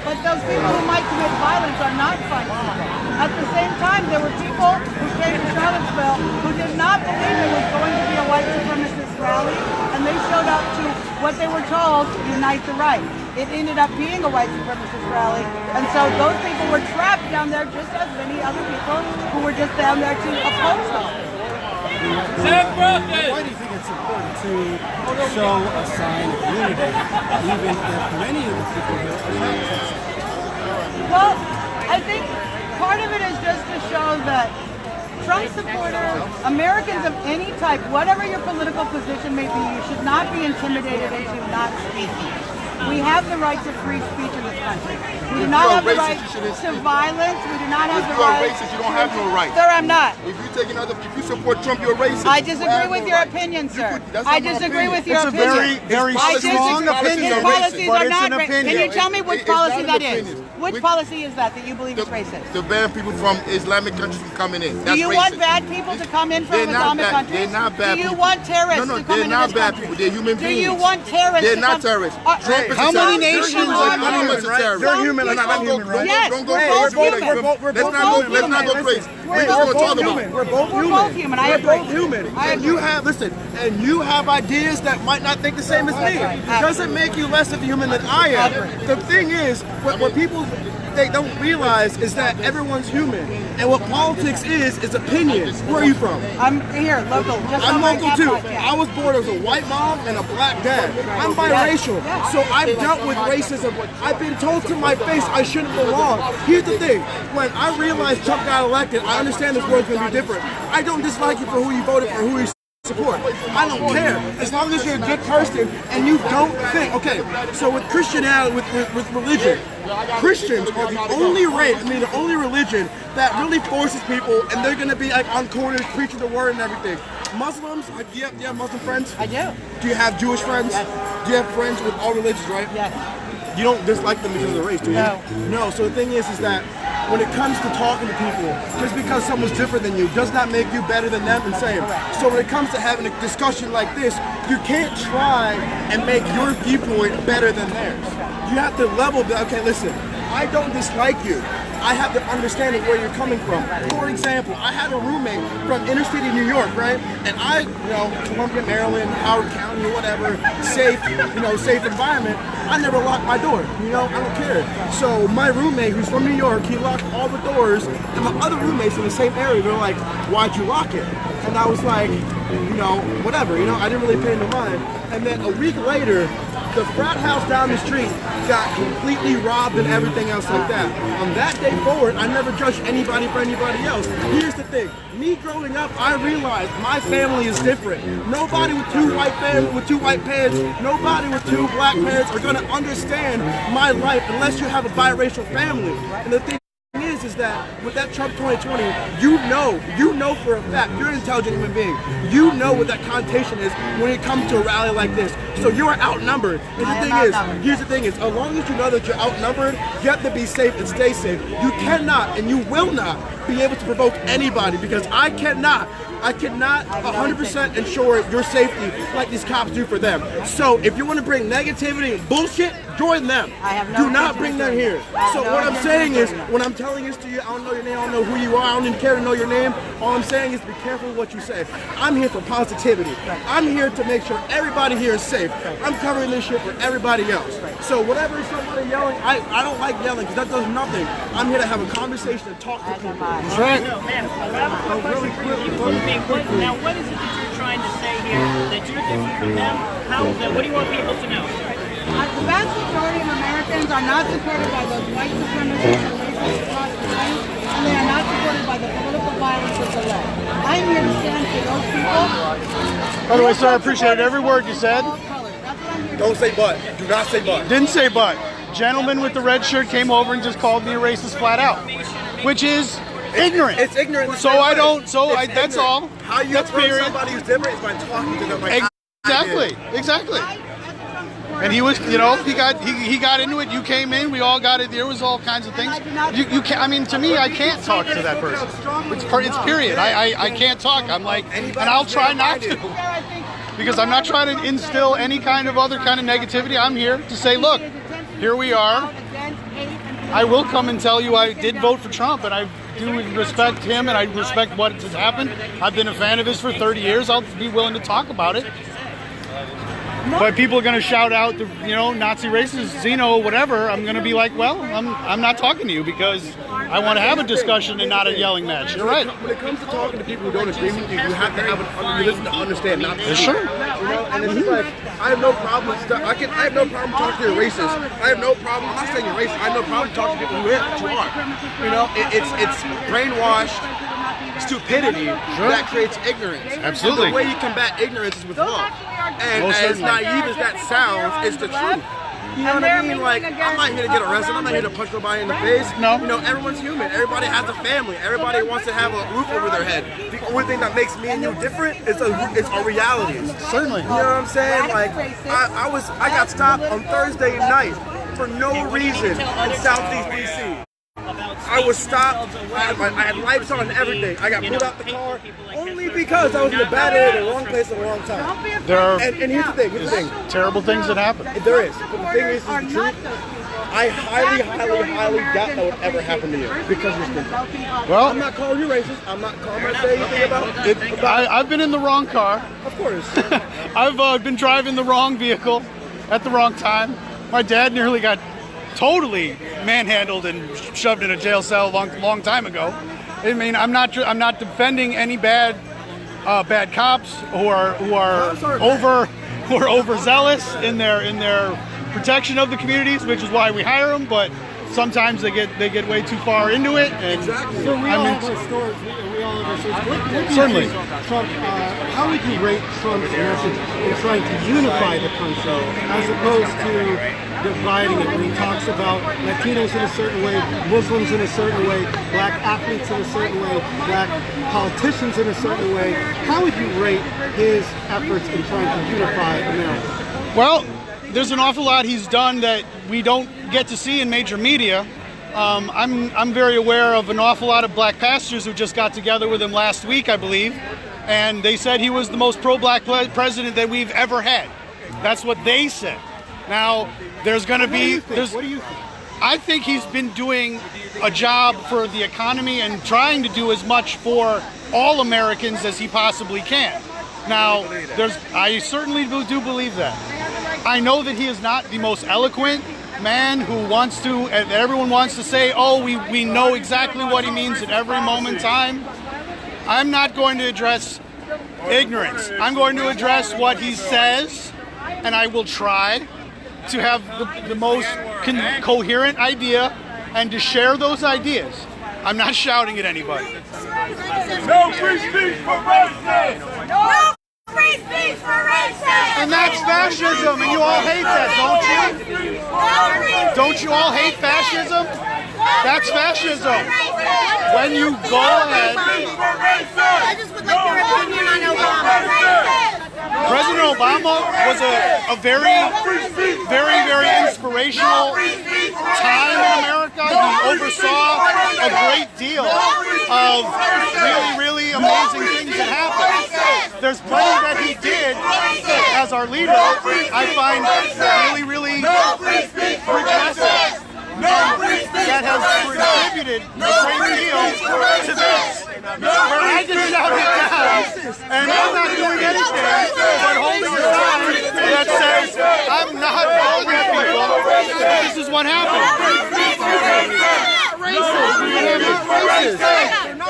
but those people who might commit violence are not fine people. At the same time, there were people who came to Charlottesville who did not believe it was going to be a white supremacist rally, and they showed up to what they were told, unite the right. It ended up being a white supremacist rally, and so those people were trapped down there just as many other people who were just down there to oppose them. Why do you think it's important to show a sign of unity, even if many of the people here are not? Well, I think part of it is just to show that Trump supporters, Americans of any type, whatever your political position may be, you should not be intimidated into not speaking. We have the right to free speech in this country. We do not have the right to violence. We do not have the right. If you're a racist, you don't have no right. Sir, I'm not. If you support Trump, you're a racist. I disagree with your opinion, sir. I disagree with your opinion. It's a very strong opinion. His policies but are it's not an racist. opinion. Can you tell me which policy that is? opinion. Which policy is that you believe is racist? To ban people from Islamic countries from coming in. That's Do you racist. want bad people to come in from Islamic countries? They're not bad people. Do you people. want terrorists to come into this country? They're not bad people. They're human beings. Do you want terrorists They're to not come? terrorists. Trump is How a many terrorist. nations are human, right? They're human. Let's not go crazy. Yes, Don't go we're crazy. both human. Let's not go crazy. We're both human. I agree. We're both human. And you have, listen, and you have ideas that might not think the same as me. It doesn't make you less of a human than I am. The thing is, what people they don't realize is that everyone's human. And what politics is opinion. Where are you from? I'm here, local. Just I'm on local too. I was born as a white mom and a black dad. I'm biracial. So I've dealt with racism. I've been told to my face I shouldn't belong. Here's the thing. When I realized Trump got elected, I understand this world's going to be different. I don't dislike you for who you voted for, who you support. I don't care. As long as you're a good person and you don't think. Okay, so with Christianity, with religion, Christians are the only the only religion that really forces people, and they're going to be like on corners preaching the word and everything. Muslims, do you have Muslim friends? I do. Do you have Jewish friends? Yes. Do you have friends with all religions, right? Yes. You don't dislike them because of the race, do you? No. No, so the thing is that when it comes to talking to people, just because someone's different than you does not make you better than them and same. So when it comes to having a discussion like this, you can't try and make your viewpoint better than theirs. You have to level the, okay, listen, I don't dislike you, I have the understanding where you're coming from. For example, I had a roommate from inner city New York, right? And I, Columbia, Maryland, Howard County, or whatever, safe environment. I never locked my door, I don't care. So my roommate, who's from New York, he locked all the doors, and my other roommates in the same area, they're like, why'd you lock it? And I was like, whatever, I didn't really pay no mind. And then a week later, the frat house down the street got completely robbed and everything else like that. On that day forward, I never judged anybody for anybody else. Here's the thing. Me growing up, I realized my family is different. Nobody with two white parents, nobody with two black parents are going to understand my life unless you have a biracial family. And the thing is that with that Trump 2020, you know for a fact, you're an intelligent human being. You know what that connotation is when it comes to a rally like this. So you are outnumbered. And here's the thing is, as long as you know that you're outnumbered, you have to be safe and stay safe. You cannot and you will not be able to provoke anybody, because I cannot 100% ensure your safety like these cops do for them. So if you want to bring negativity and bullshit, join them. Do not bring them here. So what I'm saying is, when I'm telling this to you, I don't know your name, I don't know who you are, I don't even care to know your name. All I'm saying is be careful with what you say. I'm here for positivity. I'm here to make sure everybody here is safe. I'm covering this shit for everybody else. So whatever somebody yelling, I don't like yelling because that does nothing. I'm here to have a conversation and talk to people. That's right. Really quick. Now, what is it that you're trying to say here that you're different from them? What do you want people to know? The vast majority of Americans are not supported by those white supremacists and racists across the line, and they are not supported by the political violence of the left. I'm here to stand for those people. By the way, sir, I appreciate every word you said. Don't say but. Do not say but. Didn't say but. Gentleman with the red shirt came over and just called me a racist flat out, which is ignorant. It's ignorant. That's all. How you approach somebody who's different is by talking to them like Exactly. And he was, he got into it. You came in. We all got it. There was all kinds of things. You can't. I mean, to me, I can't talk to that person. It's period. I can't talk. I'm like, and I'll try not to, because I'm not trying to instill any kind of other kind of negativity. I'm here to say, look, here we are. I will come and tell you I did vote for Trump, and I do respect him, and I respect what has happened. I've been a fan of his for 30 years. I'll be willing to talk about it. But people are going to shout out, Nazi racist, Xeno, whatever. I'm going to be like, well, I'm not talking to you because I want to have a discussion and not a yelling match. You're right. When it comes to talking to people who don't agree with you, you have to have listen to understand, not to sure. And it's like, I have no problem. I have no problem talking to a racist. I have no problem. I'm not saying you're racist. I have no problem talking to people who are. It's brainwashed stupidity that creates ignorance. Absolutely. And the way you combat ignorance is with love. And as naive as that sounds, it's the truth. You know what I mean? Like, I'm not here to get arrested. I'm not here to punch nobody in the face. No. Everyone's human. Everybody has a family. Everybody wants to have a roof over their head. The only thing that makes me and you different is our realities. Certainly. You know what I'm saying? Like, I got stopped on Thursday night for no reason in Southeast DC. I was stopped. I had lights on and everything. I got pulled out the car only because I was in the bad area, the wrong place at the wrong time. There are and here's the thing. Terrible things that happen. There is. But the thing is the truth. I highly doubt that would ever happen to you because you're stupid. Well, I'm not calling you racist. I'm not saying anything about it. I've been in the wrong car. Of course. I've been driving the wrong vehicle at the wrong time. My dad nearly got totally manhandled and shoved in a jail cell a long time ago. I mean, I'm not defending any bad cops who are overzealous in their protection of the communities, which is why we hire them. But sometimes they get way too far into it. And exactly. So we all have our stories. We all have our stories. What do you certainly. think, Trump, how would you rate Trump's message in trying to unify the country as opposed to dividing it? When he talks about Latinos in a certain way, Muslims in a certain way, black athletes in a certain way, black politicians in a certain way, how would you rate his efforts in trying to unify America? Well, there's an awful lot he's done that we don't get to see in major media. I'm very aware of an awful lot of black pastors who just got together with him last week, I believe, and they said he was the most pro-black president that we've ever had. That's what they said. Now, there's going to be... What do you think? I think he's been doing a job for the economy and trying to do as much for all Americans as he possibly can. Now, I certainly do believe that. I know that he is not the most eloquent man who wants to, and everyone wants to say, oh, we know exactly what he means at every moment in time. I'm not going to address ignorance. I'm going to address what he says, and I will try to have the most coherent idea and to share those ideas. I'm not shouting at anybody. No free speech for racists! No free speech for racists! And that's fascism, and you all hate that, don't you? Don't you all hate fascism? That's fascism. When you go ahead. I just would like your opinion on Obama. President Obama was a very, very inspirational time in America. He oversaw a great deal of really amazing things that happened. There's plenty that he did as our leader I find really impressive. That has contributed a great deal to this. Where I get shouted down, and I'm not doing anything but holding a sign that says, I'm not all with people. This is what happened. I know.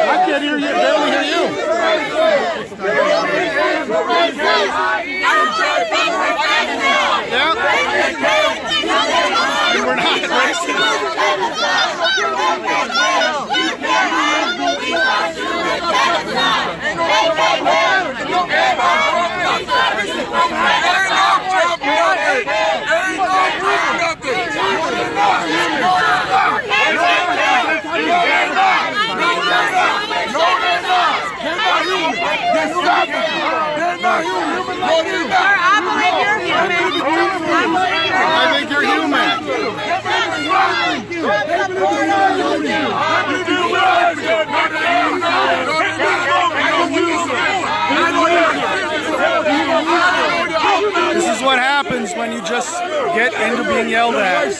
I can't hear you, barely hear you. Yeah. And we're not racist. I think you're human. This is what happens when you just get into being yelled at.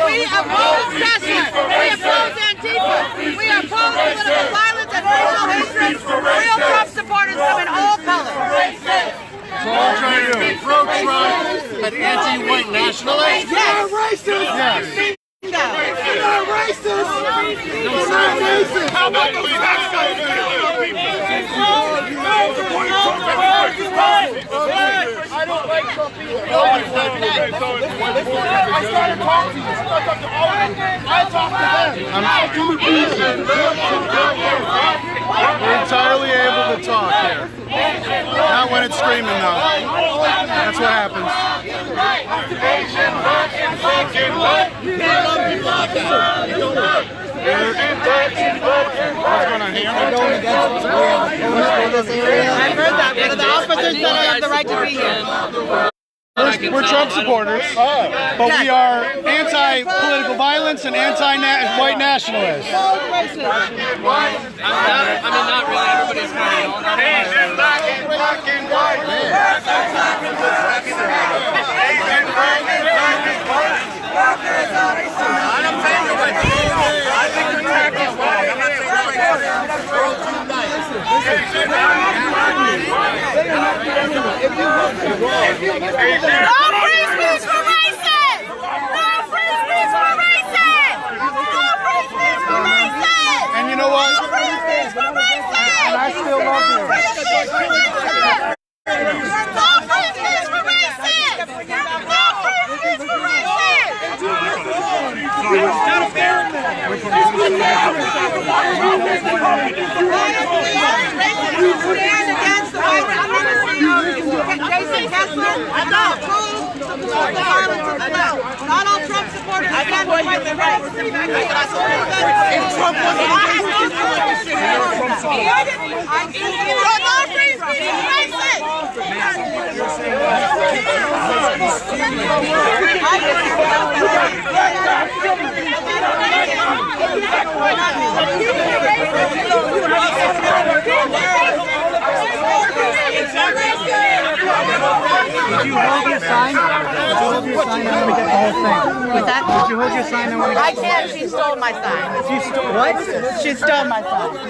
We oppose Tesla. We oppose Antifa. We oppose political violence and racial hatred. Real Trump supporters come in all colors. That's all I'm trying to do. Pro-Trump and anti-white nationalists? Yes. Racist. Yes. You're not racist. You're not racist. How about those tax cuts? I don't like Trump either. I started talking to you. I talked to all of them. I talked to them. We're entirely able to talk here. Not when it's screaming, though. That's what happens. What's going on here? I've heard that, but the officers said I have the right to be here. We're Trump supporters, but we are anti-political violence and anti-white nationalists. I mean, not really. Everybody's kind of Asian, black and white. I don't think you're right. I think your tack is wrong. I'm not No free speech for racists! No free speech for racists! No free speech for racists! And you know what? No free speech for racists! And I still love you. No free speech for racists! No free speech for racists! No free speech for racists! stand against the white supremacy of Jason Kessler. Not all Trump supporters stand with white supremacy. If Trump wasn't Did you hold your sign? Did you hold your sign? I want to get the whole thing. What's that? Did you hold your sign? I want to get I can't. She stole my sign. She stole what? She stole my sign.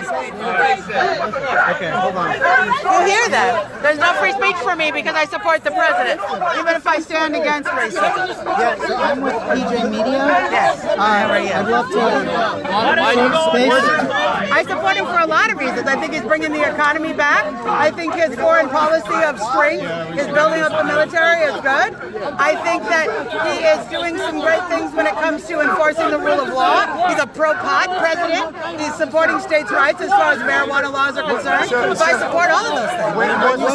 Okay, hold on. You hear that? There's no free speech for me because I support the president, even if I stand against racism. Yeah, so I'm with PJ Media. Yes. I'd love to I support him for a lot of reasons. I think he's bringing the economy back. I think his foreign policy of strength, his building up the military is good. I think that he is doing some great things when it comes to enforcing the rule of law. He's a pro-pot president. He's supporting states' rights as far as marijuana laws are concerned. So I support all of those things. What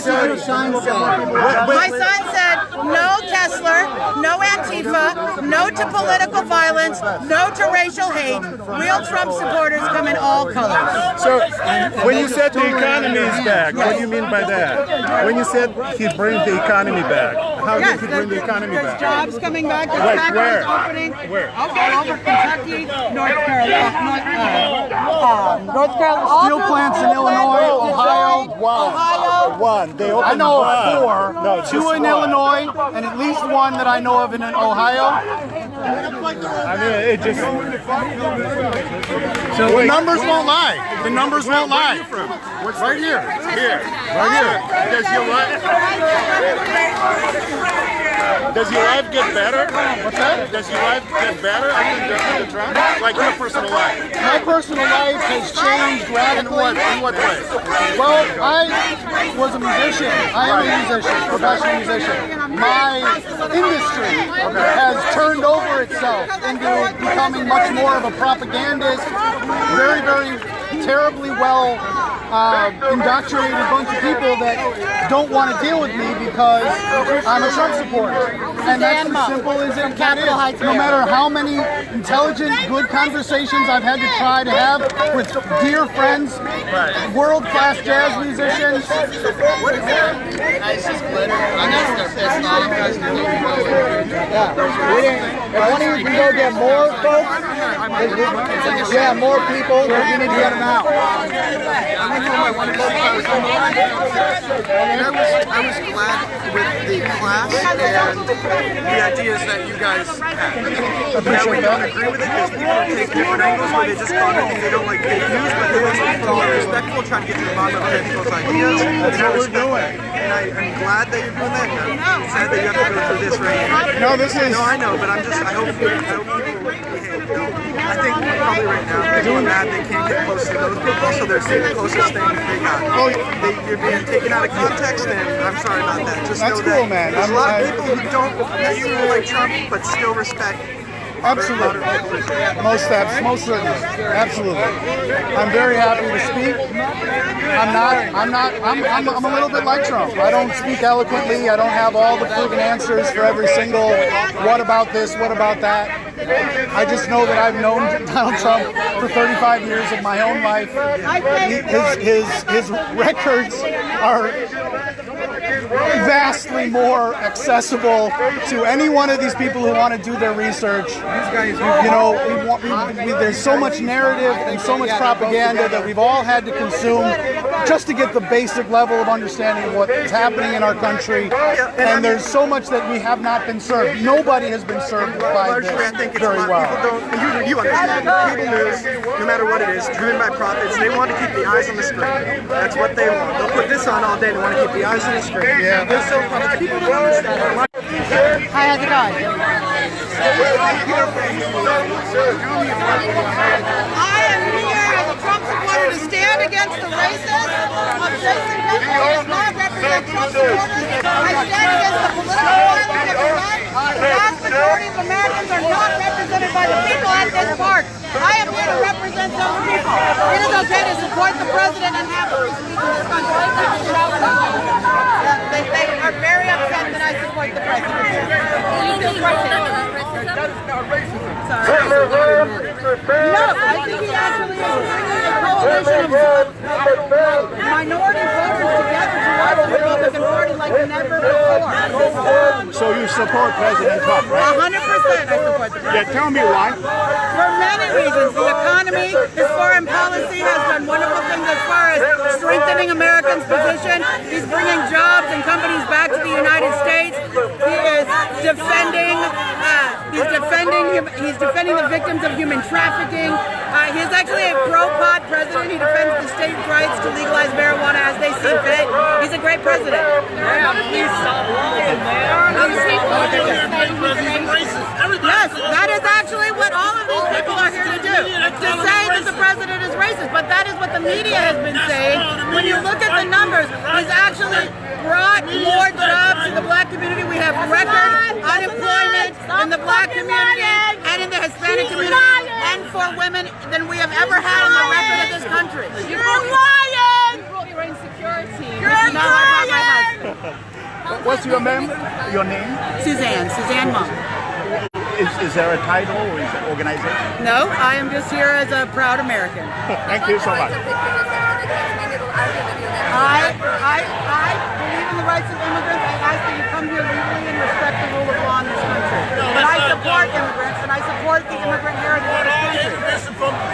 did your sign say? My sign said, no Kessler, no Antifa, no to political violence, no to racial hate. Real Trump supporters come in all colors. So, when you said the economy is back, what do you mean by that? When you said he'd bring the economy back, how did he bring the economy There's back? jobs coming back. There's Wait, factories where? opening. Where? Okay, over Kentucky, North Carolina, North Carolina. Steel plants in Illinois, Ohio. One. They opened I know of one. four. No, just Two in one. Illinois, and at least one that I know of in Ohio. I mean, it just. So the numbers won't lie. The numbers won't lie. Right here. Here. Right here. Does your life get better? What's that? Does your life get better after Trump? Like your personal life? My personal life has changed radically. In what way? Well, I was a musician. I am a musician, professional musician. My industry has turned over itself into becoming much more of a propagandist, very, very terribly well indoctrinated bunch of people that don't want to deal with me because I'm a Trump supporter. And that's as simple as it is. No matter how many intelligent, good conversations I've had to try to have with dear friends, world-class jazz musicians. What is that? It's just glitter. I guess they're pissed off because they're looking forward. If one of you can go get more folks, more people, we need to get them out. And I was glad with the class and the ideas that you guys had. Now we don't agree with it because people take different angles where they just call anything they don't like fake news, but they want people to be respectful, trying to get to the bottom of people's ideas. That's what we're doing. And I'm glad that you're doing that. I'm sad that you have to go through this right now. No, this is... No, I know, but I hope people behave. I think probably right now people are mad they can't get close to those people, so they're saying the closest thing they got. You're being taken out of context, and I'm sorry about that. Just That's know cool, that man. there's a lot of people who don't necessarily like Trump, but still respect. Absolutely. Most certainly. Absolutely. I'm very happy to speak. I'm a little bit like Trump. I don't speak eloquently. I don't have all the proven answers for every single what about this, what about that. I just know that I've known Donald Trump for 35 years of my own life. His records are vastly more accessible to any one of these people who want to do their research. You know, there's so much narrative and so much propaganda that we've all had to consume just to get the basic level of understanding of what is happening in our country. And there's so much that we have not been served. Nobody has been served by this very well. You understand. Cable news, no matter what it is, driven by profits, they want to keep the eyes on the screen. That's what they want. They'll put this on all day. They want to keep the eyes on the screen. Yeah. People don't understand. Hi, how's it going? I am here as a Trump supporter to stand against the racism of Jason Kessler. Does not represent Trump supporters. I stand against the political violence of the right. The vast majority of Americans are not represented by the people at this park. I am here to represent support President Trump, right? 100% I support the president. Yeah, tell me why. For many reasons. The economy, his foreign policy has done wonderful things as far as strengthening Americans' position. He's bringing jobs and companies back to the United States. He is defending the victims of human trafficking. He's actually a pro-pot president. He defends the state's rights to legalize marijuana as they see fit. He's a great president. Please stop lying, man. Yes, that is actually what all of these people are here to do. To say that the president is racist, but that is what the media has been saying. When you look at the numbers, he's actually brought more jobs to the black community. We have record unemployment in the black community and in the Hispanic community and for women than we have ever had in the record of this country. You're lying! You're insecurity. You're No, I'm not my husband. What's your name? Your name? Suzanne Monk. Is there a title or is it organization? No, I am just here as a proud American. Thank you so much. I believe in the rights of immigrants. I ask that you come here legally and respect the rule of law in this country. But I support immigrants and I support the immigrant heritage of this country.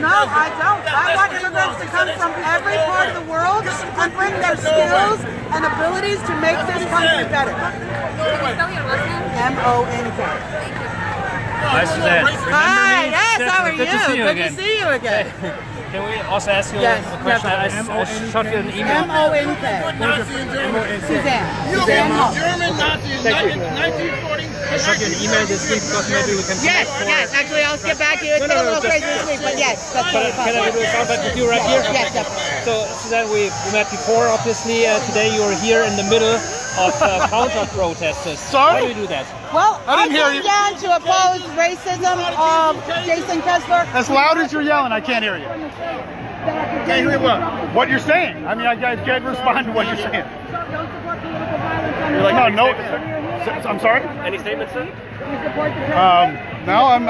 No, I don't. I want immigrants to come from every part of the world and bring their skills and abilities to make this country better. M-O-N-K. Hi, Suzanne. Hi, yes, how are you? Good to see you again. Good to see you again. Can we also ask you Yes, a question? I shot you an email. M-O-N-K. Suzanne Monk. Thank you. I shot you an email this week because maybe we can Yes, actually I'll get back to you. It's been a little crazy this week, but yes, that's totally Can I do a contact with you right here? Yes, definitely. So, Suzanne, we met before, obviously. Today you are here in the middle of counter-protesters. Sorry? Why do you do that? Well, I didn't hear came you. down to oppose racism of Jason Kessler. As loud as you're yelling, I can't hear you. Can't hear what? What you're saying. I mean, I can't respond to what you're saying. You're like, no. I'm sorry. Any statements, sir? No, I'm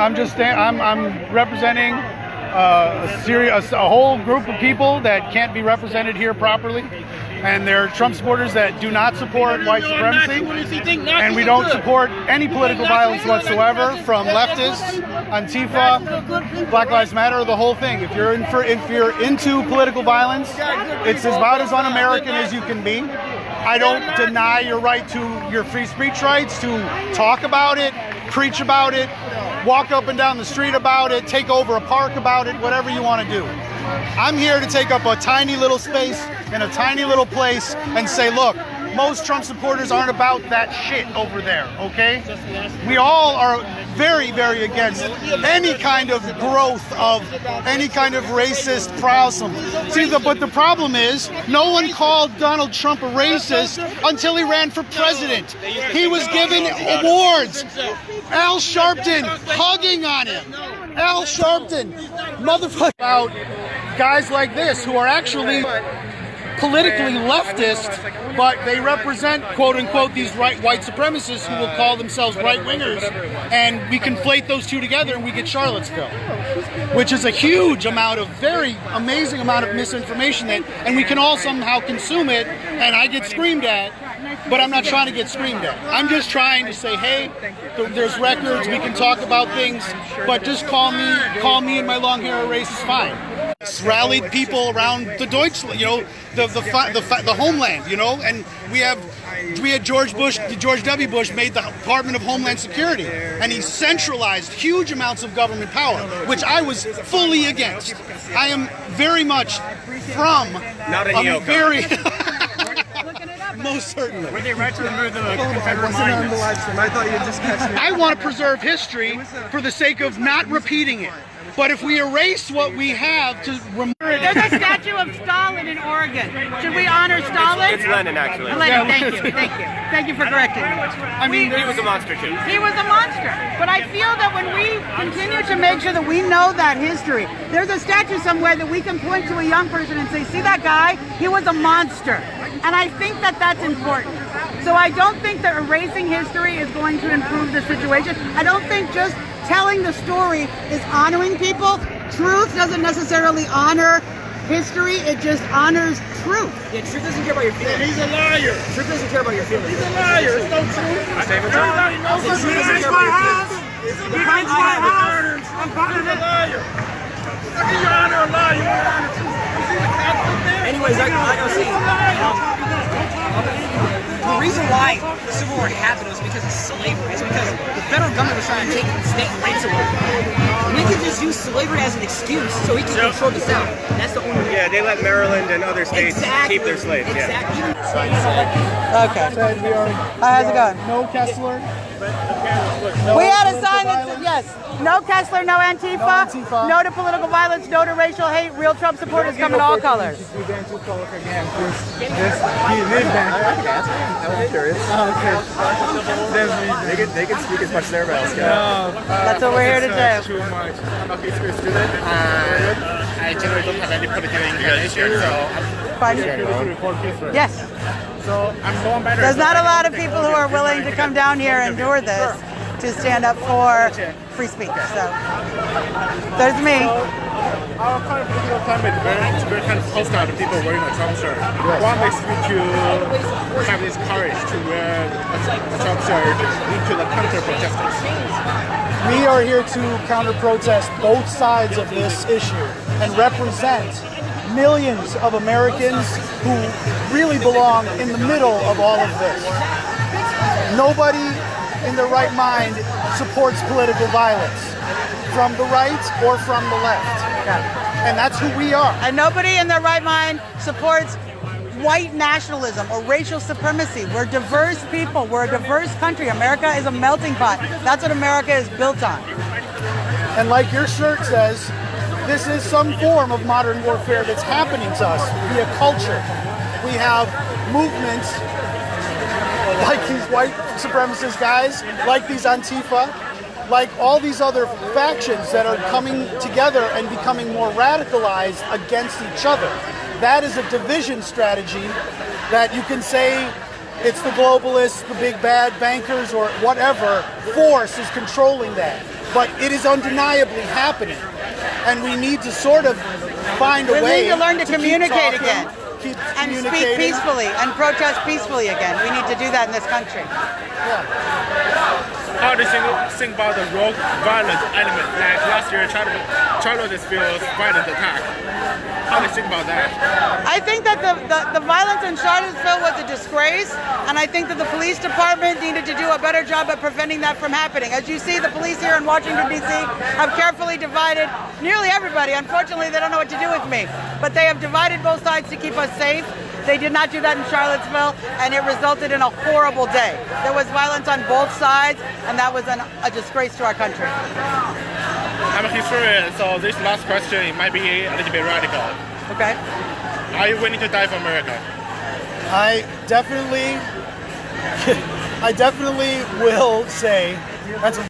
representing a whole group of people that can't be represented here properly. And they're Trump supporters that do not support white supremacy. And we don't support any political violence whatsoever from leftists, Antifa, Black Lives Matter, the whole thing. If you're into political violence, it's about as un-American as you can be. I don't deny your right to your free speech rights, to talk about it, preach about it, walk up and down the street about it, take over a park about it, whatever you want to do. I'm here to take up a tiny little space in a tiny little place and say, look, most Trump supporters aren't about that shit over there, okay? We all are very, very against any kind of growth of any kind of racist problem. See, but the problem is, no one called Donald Trump a racist until he ran for president. He was given awards. Al Sharpton hugging on him. Al Sharpton, motherfucker, about guys like this who are actually politically leftist, but they represent, quote unquote, these white supremacists who will call themselves right-wingers, and we conflate those two together and we get Charlottesville, which is a huge amount of, very amazing amount of misinformation and we can all somehow consume it, and I get screamed at, but I'm not trying to get screamed at. I'm just trying to say, hey, there's records, we can talk about things, but just call me and my long hair a racist, fine. Rallied people around the Deutschland, you know, the homeland, you know, and we had George W. Bush made the Department of Homeland Security, and he centralized huge amounts of government power, which I was fully against. I am very much from very most certainly. Were they right to remove the Confederate monuments? I thought you just catch me. I want to preserve history for the sake of not repeating it. But if we erase what we have to remember it. There's a statue of Stalin in Oregon. Should we honor Stalin? It's Lenin, actually. Lenin, thank you. Thank you for correcting me. I mean, he was a monster, too. He was a monster. But I feel that when we continue to make sure that we know that history, there's a statue somewhere that we can point to a young person and say, see that guy? He was a monster. And I think that that's important. So I don't think that erasing history is going to improve the situation. I don't think just telling the story is honoring people. Truth doesn't necessarily honor history. It just honors truth. Yeah, truth doesn't care about your feelings. He's a liar. Truth doesn't care about your feelings. He's a liar. It's no truth. Everybody knows The truth doesn't care about your feelings. He behind my house. I'm behind a liar. How can you honor a liar? You want to honor truth? You see the cops up there? Anyways, like I was saying, the reason why the Civil War happened was because of slavery. It's because the federal government was trying to take state rights away. We could just use slavery as an excuse so we can control the South. That's the only reason. Yeah, they let Maryland and other states keep their slaves. Exactly. Okay. Said we are. How's it going? No Kessler. We had a sign that said, yes, no Kessler, no Antifa, no to political violence, no to racial hate, real Trump supporters come in all colors. He lived back. I'm curious. They can speak as much as everybody else can. That's what we're here to do. Too much. I'm a history student. I generally don't have any political inclination, so Fine. Yes. So I'm going better. There's not a lot of people who are willing to come down here and endure this to stand up for free speech. So there's me. Our current political climate is very kind of hostile to people wearing a Trump shirt. What makes you to have this courage to wear a Trump shirt into the counter-protesters? We are here to counter-protest both sides of this issue and represent millions of Americans who really belong in the middle of all of this. Nobody in their right mind supports political violence, from the right or from the left. And that's who we are. And nobody in their right mind supports white nationalism or racial supremacy. We're diverse people. We're a diverse country. America is a melting pot. That's what America is built on. And like your shirt says, this is some form of modern warfare that's happening to us via culture. We have movements like these white supremacist guys, like these Antifa, like all these other factions that are coming together and becoming more radicalized against each other. That is a division strategy that you can say it's the globalists, the big bad bankers, or whatever force is controlling that. But it is undeniably happening. And we need to sort of find a way We need to learn to communicate keep again. Keep And speak communicating. peacefully and protest peacefully again. We need to do that in this country. How do you think about the rogue violent element? Like last year, Charlottesville's violent attack. How do you think about that? I think that the violence in Charlottesville was a disgrace, and I think that the police department needed to do a better job at preventing that from happening. As you see, the police here in Washington, D.C. have carefully divided nearly everybody. Unfortunately, they don't know what to do with me, but they have divided both sides to keep us safe. They did not do that in Charlottesville, and it resulted in a horrible day. There was violence on both sides, and that was a disgrace to our country. I'm a historian, so this last question it might be a little bit radical. Okay. Are you willing to die for America? I definitely will say that's a